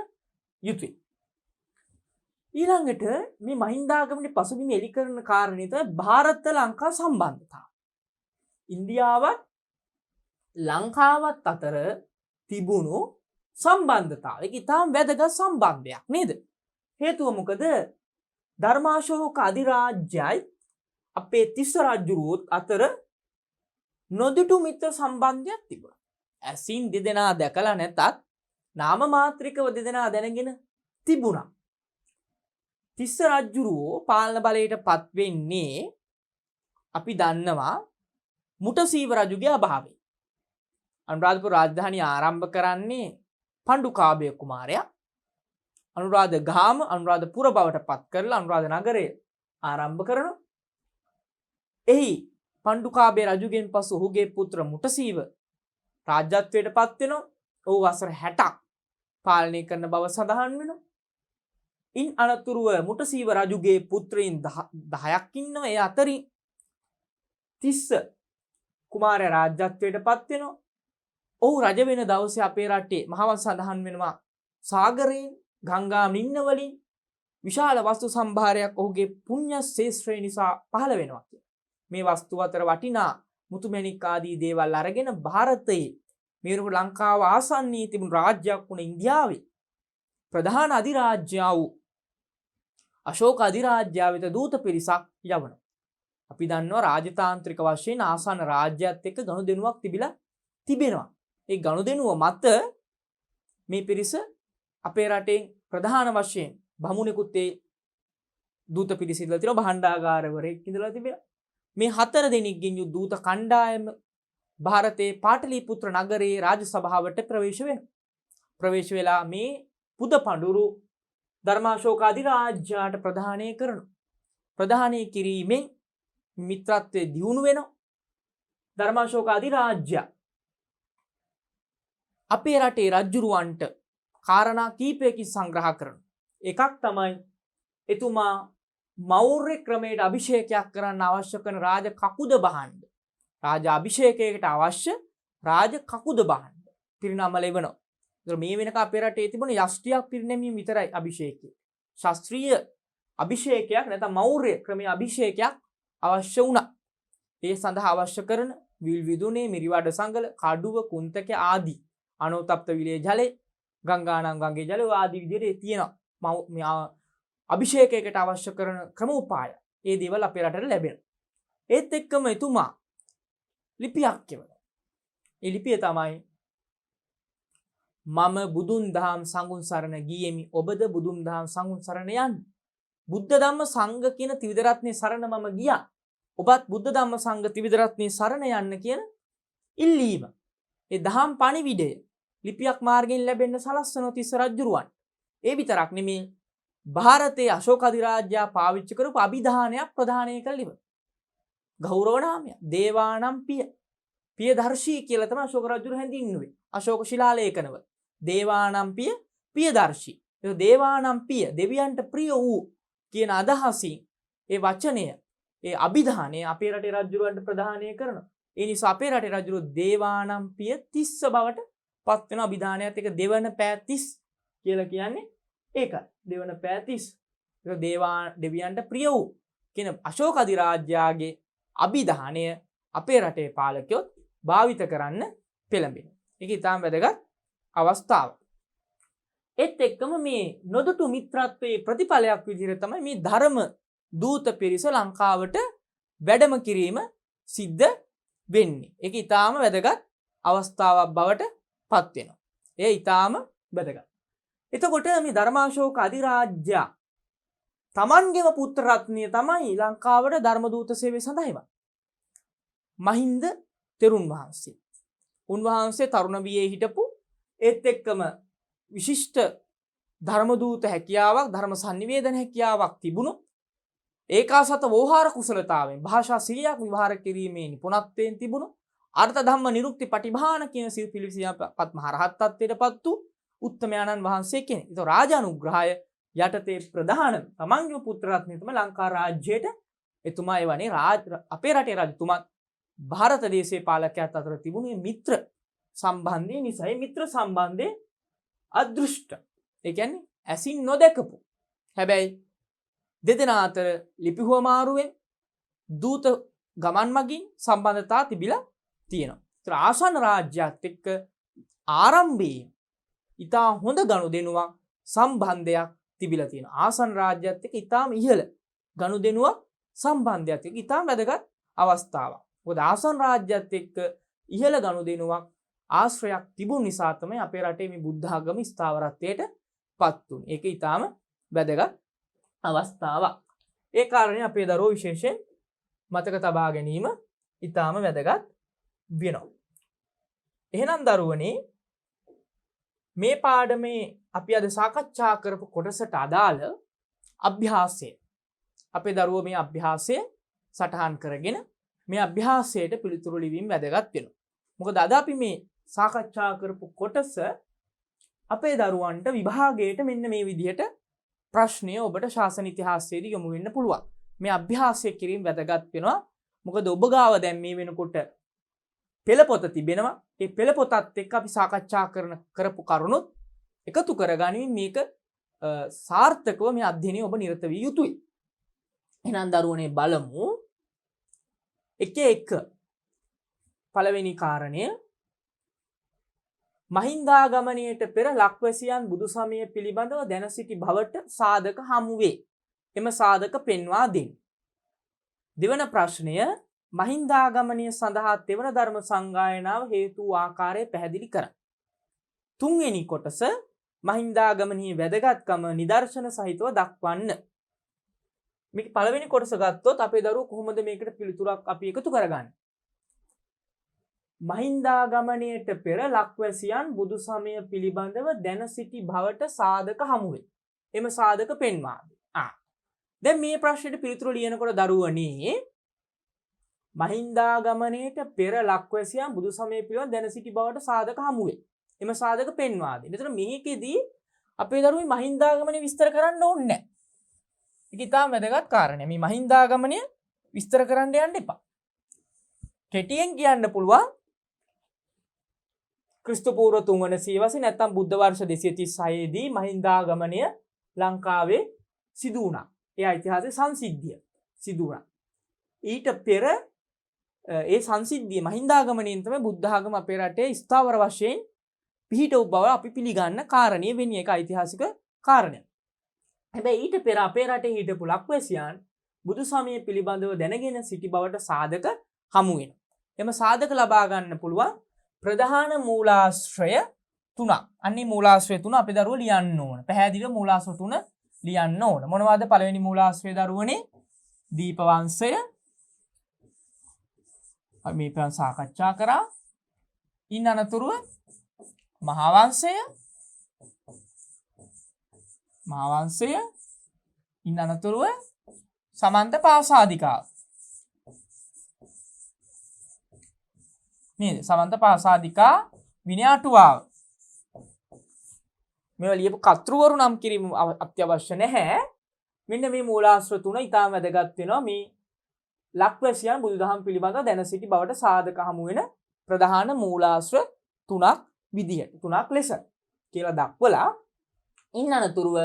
යුතුයි. ඊළඟට මේ මහින්දාගමනේ පසුබිම එලි කරන කාරණේ තමයි ಭಾರತ ලංකා සම්බන්ධතාව. ඉන්දියාවත් ලංකාවත් අතර තිබුණු සම්බන්ධතාව. ඒක ඉතාම වැදගත් සම්බන්ධයක් නේද? හේතුව මොකද? ධර්මාශෝක අධිරාජ්‍යයි අපේ තිස්ස රජුරුවොත් අතර නොදුටු මිත්‍ර සම්බන්ධයක් තිබුණා. ඇසින් දෙදෙනා දැකලා නැතත් නාම මාත්‍රිකව දෙදෙනා දැනගෙන තිබුණා. තිස්ස රජුරුවෝ පාලන බලයට පත් වෙන්නේ අපි දන්නවා මුටසීව රජුගේ අභාවය. අනුරාධපුර රාජධානිය ආරම්භ කරන්නේ පණ්ඩුකාභය කුමාරයා. අනුරාධ ගාම අනුරාධපුර බවට පත් කරලා අනුරාධ නගරය ආරම්භ කරනවා. එහි පණ්ඩුකාභය රජුගෙන් පසු ඔහුගේ පුත්‍ර මුටසීව රාජ්‍යත්වයට පත් වෙනවා. ඔහු වසර 60ක් පාලනය කරන බව සඳහන් වෙනවා. ඉන් අනතුරුව මුටසීව රජුගේ පුත්‍රයන් 10ක් ඉන්නවා. ඒ අතරින් තිස්ස කුමාරයා රාජ්‍යත්වයට පත් වෙනවා. ඔහු රජ වෙන දවසේ අපේ රටේ මහවංශ සඳහන් වෙනවා සාගරයෙන් ගංගා මින්න වලින් විශාල වස්තු සම්භාරයක් ඔහුගේ පුණ්‍ය ශේෂ්ත්‍රය නිසා පහළ වෙනවා. මේ වස්තු අතර වටිනා මුතුමැණික් ආදී දේවල් අරගෙන ಭಾರತයේ මේරුක ලංකාව ආසන්නයේ තිබුණු රාජ්‍යයක් වුණ ඉන්දියාවේ ප්‍රධාන අධිරාජ්‍ය වූ අශෝක අධිරාජ්‍ය වෙත දූත පිරිසක් යවනවා. අපි දන්නවා රාජතාන්ත්‍රික වශයෙන් ආසන්න රාජ්‍යයත් එක්ක ගනුදෙනුවක් තිබිලා තිබෙනවා. ඒ ගනුදෙනුව මත මේ පිරිස අපේ රටේ ප්‍රධාන වශයෙන් බමුණෙකුත් ඒ දූත පිරිස ඉඳලා තියෙනවා. භාණ්ඩාගාරවරයෙක් ඉඳලා තිබෙනවා. මේ 4 දෙනෙක්ගෙන් යු දූත කණ්ඩායම ಭಾರತයේ පාටලිපුත්‍ර නගරයේ රාජ සභාවට ප්‍රවේශ වෙනවා. ප්‍රවේශ වෙලා මේ පුද පඬුරු ධර්මාශෝක අධිරාජ්‍යයට ප්‍රදානය කරනවා. ප්‍රදානය කිරීමෙන් මිත්‍රත්වයේ දියුණු වෙනවා. ධර්මාශෝක අධිරාජ්‍ය අපේ රටේ රජුරවන්ට කාරණා කීපයකින් සංග්‍රහ කරනවා. එකක් තමයි එතුමා මෞර්ය ක්‍රමයට අභිෂේකයක් කරන්න අවශ්‍ය කරන රාජ කකුද බහන්න. රාජ අභිෂේකයකට අවශ්‍ය රාජ කකුද බහන්න පිරිනම ලැබෙනවා. ඒතර මේ වෙනක අපේ රටේ තිබුණ යෂ්ටියක් පිරිනැමීම විතරයි අභිෂේකය. ශාස්ත්‍රීය අභිෂේකයක් නැත්නම් මෞර්ය ක්‍රමයේ අභිෂේකයක් අවශ්‍ය වුණා. ඒ සඳහා අවශ්‍ය කරන විල් විදුනේ මිරිවඩ සංගල කඩුව කුන්තක ආදී අනෝතප්ත විලේ ජලය ගංගානම් ගංගේ ජලය ආදී විදිහට තියෙනවා. අභිෂේකයකට අවශ්‍ය කරන ක්‍රමෝපාය ඒ දේවල් අපේ රටට ලැබෙනවා. ඒත් එක්කම එතුමා ලිපියක් කියවනවා. ඒ ලිපිය තමයි මම බුදුන් දහම් සංඝුන් සරණ ගියෙමි ඔබද බුදුන් දහම් සංඝුන් සරණ යන්න. බුද්ධ ධම්ම සංඝ කියන ත්‍රිවිධ රත්නේ සරණ මම ගියා. ඔබත් බුද්ධ ධම්ම සංඝ ත්‍රිවිධ රත්නේ සරණ යන්න කියන ඉල්ලීම. ඒ දහම් පණිවිඩය ලිපියක් මාර්ගයෙන් ලැබෙන්න සලස්වන තිස්ස රජුරුවන්. ඒ විතරක් නෙමේ ಭಾರತයේ අශෝක අධිරාජ්‍ය පාවිච්චි කරපු අභිධානයක් ප්‍රදානය කළ ඉව. ගෞරව නාමය දේවානම් පිය. පියදර්ශී කියලා තමයි අශෝක රජුරු හැඳින්වුවේ. අශෝක ශිලාලේඛනවල දේවානම් පිය පියදර්ශී. ඒ දේවානම් පිය දෙවියන්ට ප්‍රිය වූ කියන අදහසින් ඒ වචනය ඒ අභිධානය අපේ රටේ රජුරවන්ට ප්‍රදානය කරනවා. ඒ නිසා අපේ රටේ රජුරු දේවානම් පිය 30 බවට පත් වෙන අභිධානයත් එක දෙවන පෑ 30 කියලා කියන්නේ ඒකයි. දෙවන පෑ 30. ඒක දෙවියන්ට ප්‍රිය වූ කියන අශෝක අධිරාජ්‍යයේ අභිධානය අපේ රටේ පාලකයොත් භාවිත කරන්න පෙළඹෙනවා. ඒක ඉතාම වැදගත් අවස්ථාවක්. ඒත් එක්කම මේ නොදුටු මිත්‍රත්වයේ ප්‍රතිඵලයක් විදිහට තමයි මේ ධර්ම දූත පිරිස ලංකාවට වැඩම කිරීම සිද්ධ වෙන්නේ. ඒක ඉතාම වැදගත් අවස්ථාවක් බවට පත් වෙනවා. ඒ ඉතාම වැදගත්. එතකොට මේ ධර්මාශෝක අධිරාජ්‍ය තමන්ගේම පුත්‍ර රත්නිය තමයි ලංකාවට ධර්ම දූත සේවය සඳහා එවන්නේ. මහින්ද තෙරුන් වහන්සේ. උන්වහන්සේ තරුණ වියේ හිටපු ඒත් එක්කම විශිෂ්ට ධර්ම දූත හැකියාවක් ධර්ම sannivedana හැකියාවක් තිබුණු ඒකාසත වෝහාර කුසලතාවෙන් භාෂා 100ක් විවහාර කිරීමේ නිපුණත්වයෙන් තිබුණු අර්ථ ධම්ම නිරුක්ති පටිභාන කියන සිල් පිළිසියාපත් මහරහත් ත්වයටපත් වූ උත්තමයාණන් වහන්සේ කෙනෙක්. ඒක රාජානුග්‍රහය යටතේ ප්‍රධාන තමන්ගේ පුත්‍ර රත්නය තමයි ලංකා රාජ්‍යයට එතුමා එවනේ අපේ රටේ රජතුමත් ಭಾರತ දේශයේ පාලකයාත් අතර තිබුණේ මිත්‍ර සම්බන්ධය නිසා මේ මිත්‍ර සම්බන්ධය අදෘෂ්ට. ඒ කියන්නේ ඇසින් නොදකපු. හැබැයි දෙදෙනා අතර ලිපි හුවමාරුවෙන් දූත ගමන් මගින් සම්බන්ධතා තිබිලා තියෙනවා. ඒතර ආසන්න රාජ්‍යයත් එක්ක ආරම්භයේ ඉතා හොඳ ගනුදෙනුවක් සම්බන්ධයක් තිබිලා තියෙනවා. ආසන්න රාජ්‍යයත් එක්ක ඉතාම ඉහළ ගනුදෙනුවක් සම්බන්ධයක් එක්ක ඉතාම වැදගත් අවස්ථාවක්. මොකද ආසන්න රාජ්‍යයත් එක්ක ඉහළ ගනුදෙනුවක් ආශ්‍රයක් තිබුණ නිසා තමයි අපේ රටේ මේ බුද්ධ ආගම ස්ථාවරත්වයට පත් වුනේ. ඒක ඊටාම වැදගත් අවස්ථාවක්. ඒ කාරණේ අපේ දරුවෝ විශේෂයෙන් මතක තබා ගැනීම ඉතාම වැදගත් වෙනවා. එහෙනම් දරුවනේ මේ පාඩමේ අපි අද සාකච්ඡා කරපු කොටසට අදාළ අභ්‍යාසය අපේ දරුවෝ මේ අභ්‍යාසය සටහන් කරගෙන මේ අභ්‍යාසයට පිළිතුරු ලිවීම වැදගත් වෙනවා. මොකද අද අපි මේ සාකච්ඡා කරපු කොටස අපේ දරුවන්ට විභාගයට මෙන්න මේ විදිහට ප්‍රශ්නය ඔබට ශාසන ඉතිහාසයේදී යොමු වෙන්න පුළුවන්. මේ අභ්‍යාසය කිරීම වැදගත් වෙනවා. මොකද ඔබ ගාව දැන් මේ වෙනකොට පෙළ පොත තිබෙනවා. ඒ පෙළ පොතත් එක්ක අපි සාකච්ඡා කරපු කරුණුත් එකතු කරගනිමින් මේක සාර්ථකව මේ අධ්‍යයනයේ ඔබ නිරත විය යුතුයි. එහෙනම් දරුවනේ බලමු. එක පළවෙනි කාරණය මහින්දාගමනයට පෙර ලක්වැසියන් බුදු සමය පිළිබඳව දැන සිටි බවට සාධක හමු වේ. එම සාධක පෙන්වා දෙන්න. දෙවන ප්‍රශ්නය මහින්දාගමනය සඳහා තෙවන ධර්ම සංගායනාව හේතු ආකාරය පැහැදිලි කරන්න. තුන්වෙනි කොටස මහින්දාගමනයේ වැදගත්කම නිදර්ශන සහිතව දක්වන්න. මේක පළවෙනි කොටස ගත්තොත් අපේ දරුවෝ කොහොමද මේකට පිළිතුරක් අපි එකතු කරගන්නේ? මහින්දාගමනයට පෙර ලක්වැසියන් බුදු සමය පිළිබඳව දැන සිටි බවට සාධක හමු වේ. එම සාධක පෙන්වා දෙන්න. දැන් මේ ප්‍රශ්නෙට පිළිතුරු ලියනකොට දරුවනේ මහින්දාගමනයට පෙර ලක්වැසියන් බුදු සමය පිළිබඳව දැන සිටි බවට සාධක හමු වේ. එම සාධක පෙන්වා දෙන්න. එතන මේකෙදී අපේ දරුවෝ මහින්දාගමනය විස්තර කරන්න ඕනේ නැහැ. ඒක ඉතාම වැදගත් කාරණයක්. මේ මහින්දාගමනය විස්තර කරන්න යන්න එපා. කෙටියෙන් කියන්න පුළුවන් ක්‍රිස්තු පූර්ව 3 වන සියවසේ නැත්නම් බුද්ධ වර්ෂ 236 දී මහින්දාගමනය ලංකාවේ සිදු වුණා. ඒ ඓතිහාසික සංසිද්ධිය සිදු වුණා. ඊට පෙර ඒ සංසිද්ධිය මහින්දාගමනයෙන් තමයි බුද්ධ ආගම අපේ රටේ ස්ථාවර වශයෙන් පිහිට වූ බව අපි පිළිගන්න කාරණිය වෙන්නේ. ඒක ඓතිහාසික කාරණයක්. හැබැයි ඊට පෙර අපේ රටේ හිටපු ලක්වැසියන් බුදු සමය පිළිබඳව දැනගෙන සිටි බවට සාධක හමු වෙනවා. එම සාධක ලබා ගන්න පුළුවන් ප්‍රධාන මූලාශ්‍රය 3ක්. අන්නේ මූලාශ්‍රය 3 අපි දරුවෝ ලියන්න ඕන. පැහැදිලිව මූලාශ්‍රය 3 ලියන්න ඕන. මොනවද පළවෙනි මූලාශ්‍රය දරුවනේ? දීපවංශය. අපි මේ පැන් සාකච්ඡා කරා. ඉන් අනතුරුව මහාවංශය. ඉන් අනතුරුව සමන්ත පාසාදිකාව. නේද? සමන්ත පාසාදිකා විනය අටුවාව. මේවා ලියපු කර්තෘවරු නම් කිරීම අත්‍යවශ්‍ය නැහැ. මෙන්න මේ මූලාශ්‍ර 3 ඉතාම වැදගත් වෙනවා. මේ ලක්වැසියන් බුදුදහම පිළිබඳව දැන සිටි බවට සාධක හමු වෙන ප්‍රධාන මූලාශ්‍ර 3ක් විදිහට 3ක් ලෙස කියලා දක්වලා ඉන් අනතුරුව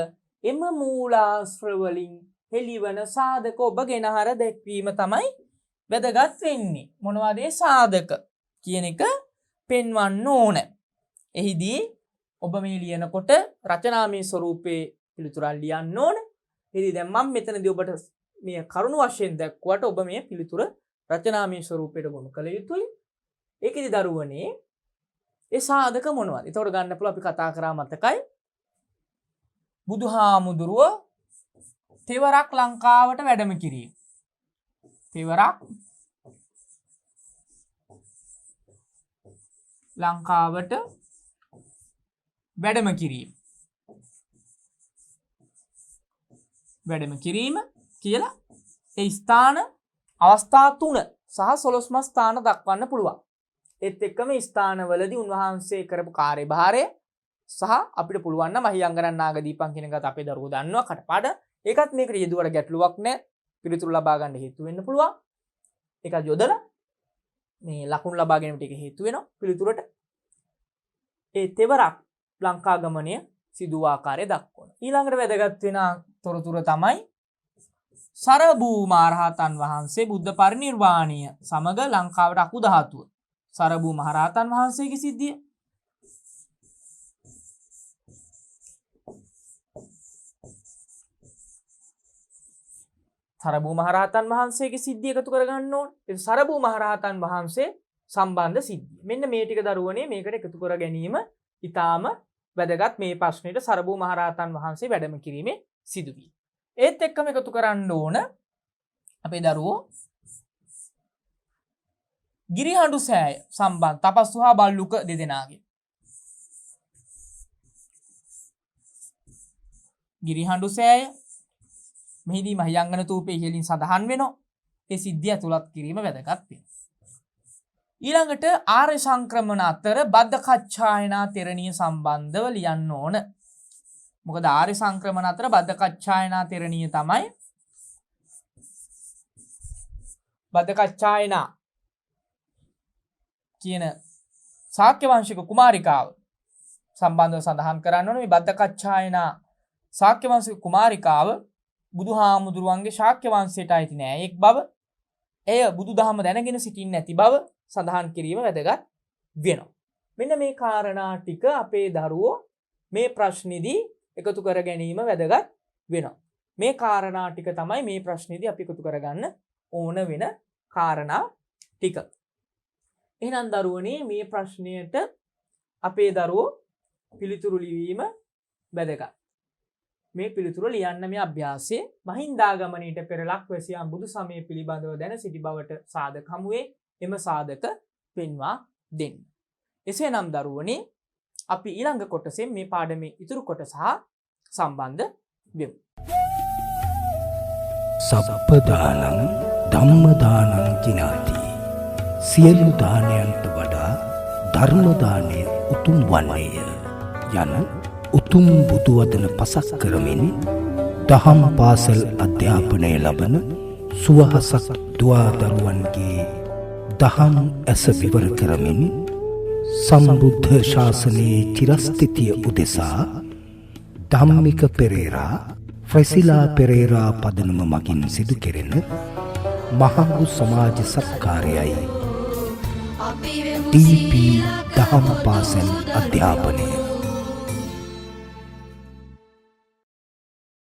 එම මූලාශ්‍ර වලින් හෙළිවන සාධක ඔබ ගෙනහර දැක්වීම තමයි වැදගත් වෙන්නේ. මොනවද ඒ සාධක කියන එක පෙන්වන්න ඕන. එහිදී ඔබ මේ ලියනකොට රචනාමය ස්වරූපයේ පිළිතුරක් ලියන්න ඕන. එහිදී දැන් මම මෙතනදී ඔබට මේ කරුණු වශයෙන් දක්වුවට ඔබ මේ පිළිතුර රචනාමය ස්වරූපයට ගොනු කළ යුතුයි. ඒකෙදි දරුවනේ ඒ සාධක මොනවද? ඒතකොට ගන්න පුළුවන් අපි කතා කරා මතකයි. බුදුහාමුදුරුව තෙවරක් ලංකාවට වැඩම කිරීම. තෙවරක් ලංකාවට වැඩම කිරීම. වැඩම කිරීම කියලා ඒ ස්ථාන අවස්ථා 3 සහ 11 ස්ථාන දක්වන්න පුළුවන්. ඒත් එක්කම ස්ථානවලදී උන්වහන්සේ කරපු කාර්යභාරය සහ අපිට පුළුවන් නම් අහියංගනන් නාගදීපන් කියන එකත් අපේ දරුවෝ දන්නවා කටපාඩම්. ඒකත් මේකට යෙදුවට ගැටලුවක් නැහැ. පිළිතුරු ලබා ගන්න හේතු වෙන්න පුළුවන්. ඒක යොදලා මේ ලකුණු ලබා ගැනීමට ඒක හේතු වෙනවා පිළිතුරට. ඒ තෙවරක් ලංකා ගමනය සිදු ආකාරය දක්වන. ඊළඟට වැදගත් වෙන තොරතුර තමයි සරබූ මහරහතන් වහන්සේ බුද්ධ පරිනිර්වාණය සමග ලංකාවට අකු ධාතුව. සරබූ මහරහතන් වහන්සේගේ සිද්ධිය. සරබූ මහරහතන් වහන්සේගේ සිද්ධිය එකතු කරගන්න ඕන. ඒ සරබූ මහරහතන් වහන්සේ සම්බන්ධ සිද්ධිය. මෙන්න මේ ටික දරුවනේ මේකට එකතු කර ගැනීම ඊටාම වැදගත්. මේ ප්‍රශ්නෙට සරබූ මහරහතන් වහන්සේ වැඩම කිරීමේ සිදුවීම. ඒත් එක්කම එකතු කරන්න ඕන අපේ දරුවෝ ගිරිහඬු සෑය සම්බන්ධ තපස්සු හා බල්ලුක දෙදෙනාගේ. ගිරිහඬු සෑය මෙහිදී මහියංගන තූපේ ඉහළින් සඳහන් වෙනවා. ඒ සිද්ධිය ඇතුළත් කිරීම වැදගත් වෙනවා. ඊළඟට ආර්ය සංක්‍රමණ අතර බද්ධ කච්චායනා තෙරණිය සම්බන්ධව ලියන්න ඕන. මොකද ආර්ය සංක්‍රමණ අතර බද්ධ කච්චායනා තෙරණිය තමයි බද්ධ කච්චායනා කියන ශාක්‍ය වංශික කුමාරිකාව සම්බන්ධව සඳහන් කරන්න ඕනේ. මේ බද්ධ කච්චායනා ශාක්‍ය වංශික කුමාරිකාව බුදුහාමුදුරුවන්ගේ ශාක්‍ය වංශයට අයිති නෑ එක් බව, එය බුදුදහම දැනගෙන සිටින්නේ නැති බව සඳහන් කිරීම වැදගත් වෙනවා. මෙන්න මේ කාරණා ටික අපේ දරුවෝ මේ ප්‍රශ්නේදී එකතු කර ගැනීම වැදගත් වෙනවා. මේ කාරණා ටික තමයි මේ ප්‍රශ්නේදී අපි එකතු කරගන්න ඕන වෙන කාරණා ටික. එහෙනම් දරුවනේ මේ ප්‍රශ්නයට අපේ දරුවෝ පිළිතුරු ලිවීම වැදගත්. මේ පිළිතුරු ලියන්න මේ අභ්‍යාසයේ මහින්දාගමනයට පෙර ලක්වැසියන් බුදු සමය පිළිබඳව දැන සිටි බවට සාධක හමුවේ එම සාධක පෙන්වා දෙන්න. එසේනම් දරුවනේ අපි ඊළඟ කොටසෙන් මේ පාඩමේ ඉතුරු කොටස හා සම්බන්ධ වෙමු. සප්පදානං ධම්මදානං ජිනාති. සියලු දානයන්ට වඩා ධර්ම දානය උතුම් වන්නේය යන උතුම් බුදු වදන පසක් කරමින් දහම් පාසල් අධ්‍යාපනය ලබන සුවහසක් දුවා දරුවන්ගේ දහම් ඇස විවර කරමින් සම්බුද්ධ ශාසනයේ චිරස්ථිතිය උදෙසා ධම්මික පෙරේරා ෆ්‍රැසිලා පෙරේරා පදනම මගින් සිදු කෙරෙන මහඟු සමාජ සත්කාරයයි අපි වෙමු ටීපී සීලා දහම් පාසල් අධ්‍යාපනය.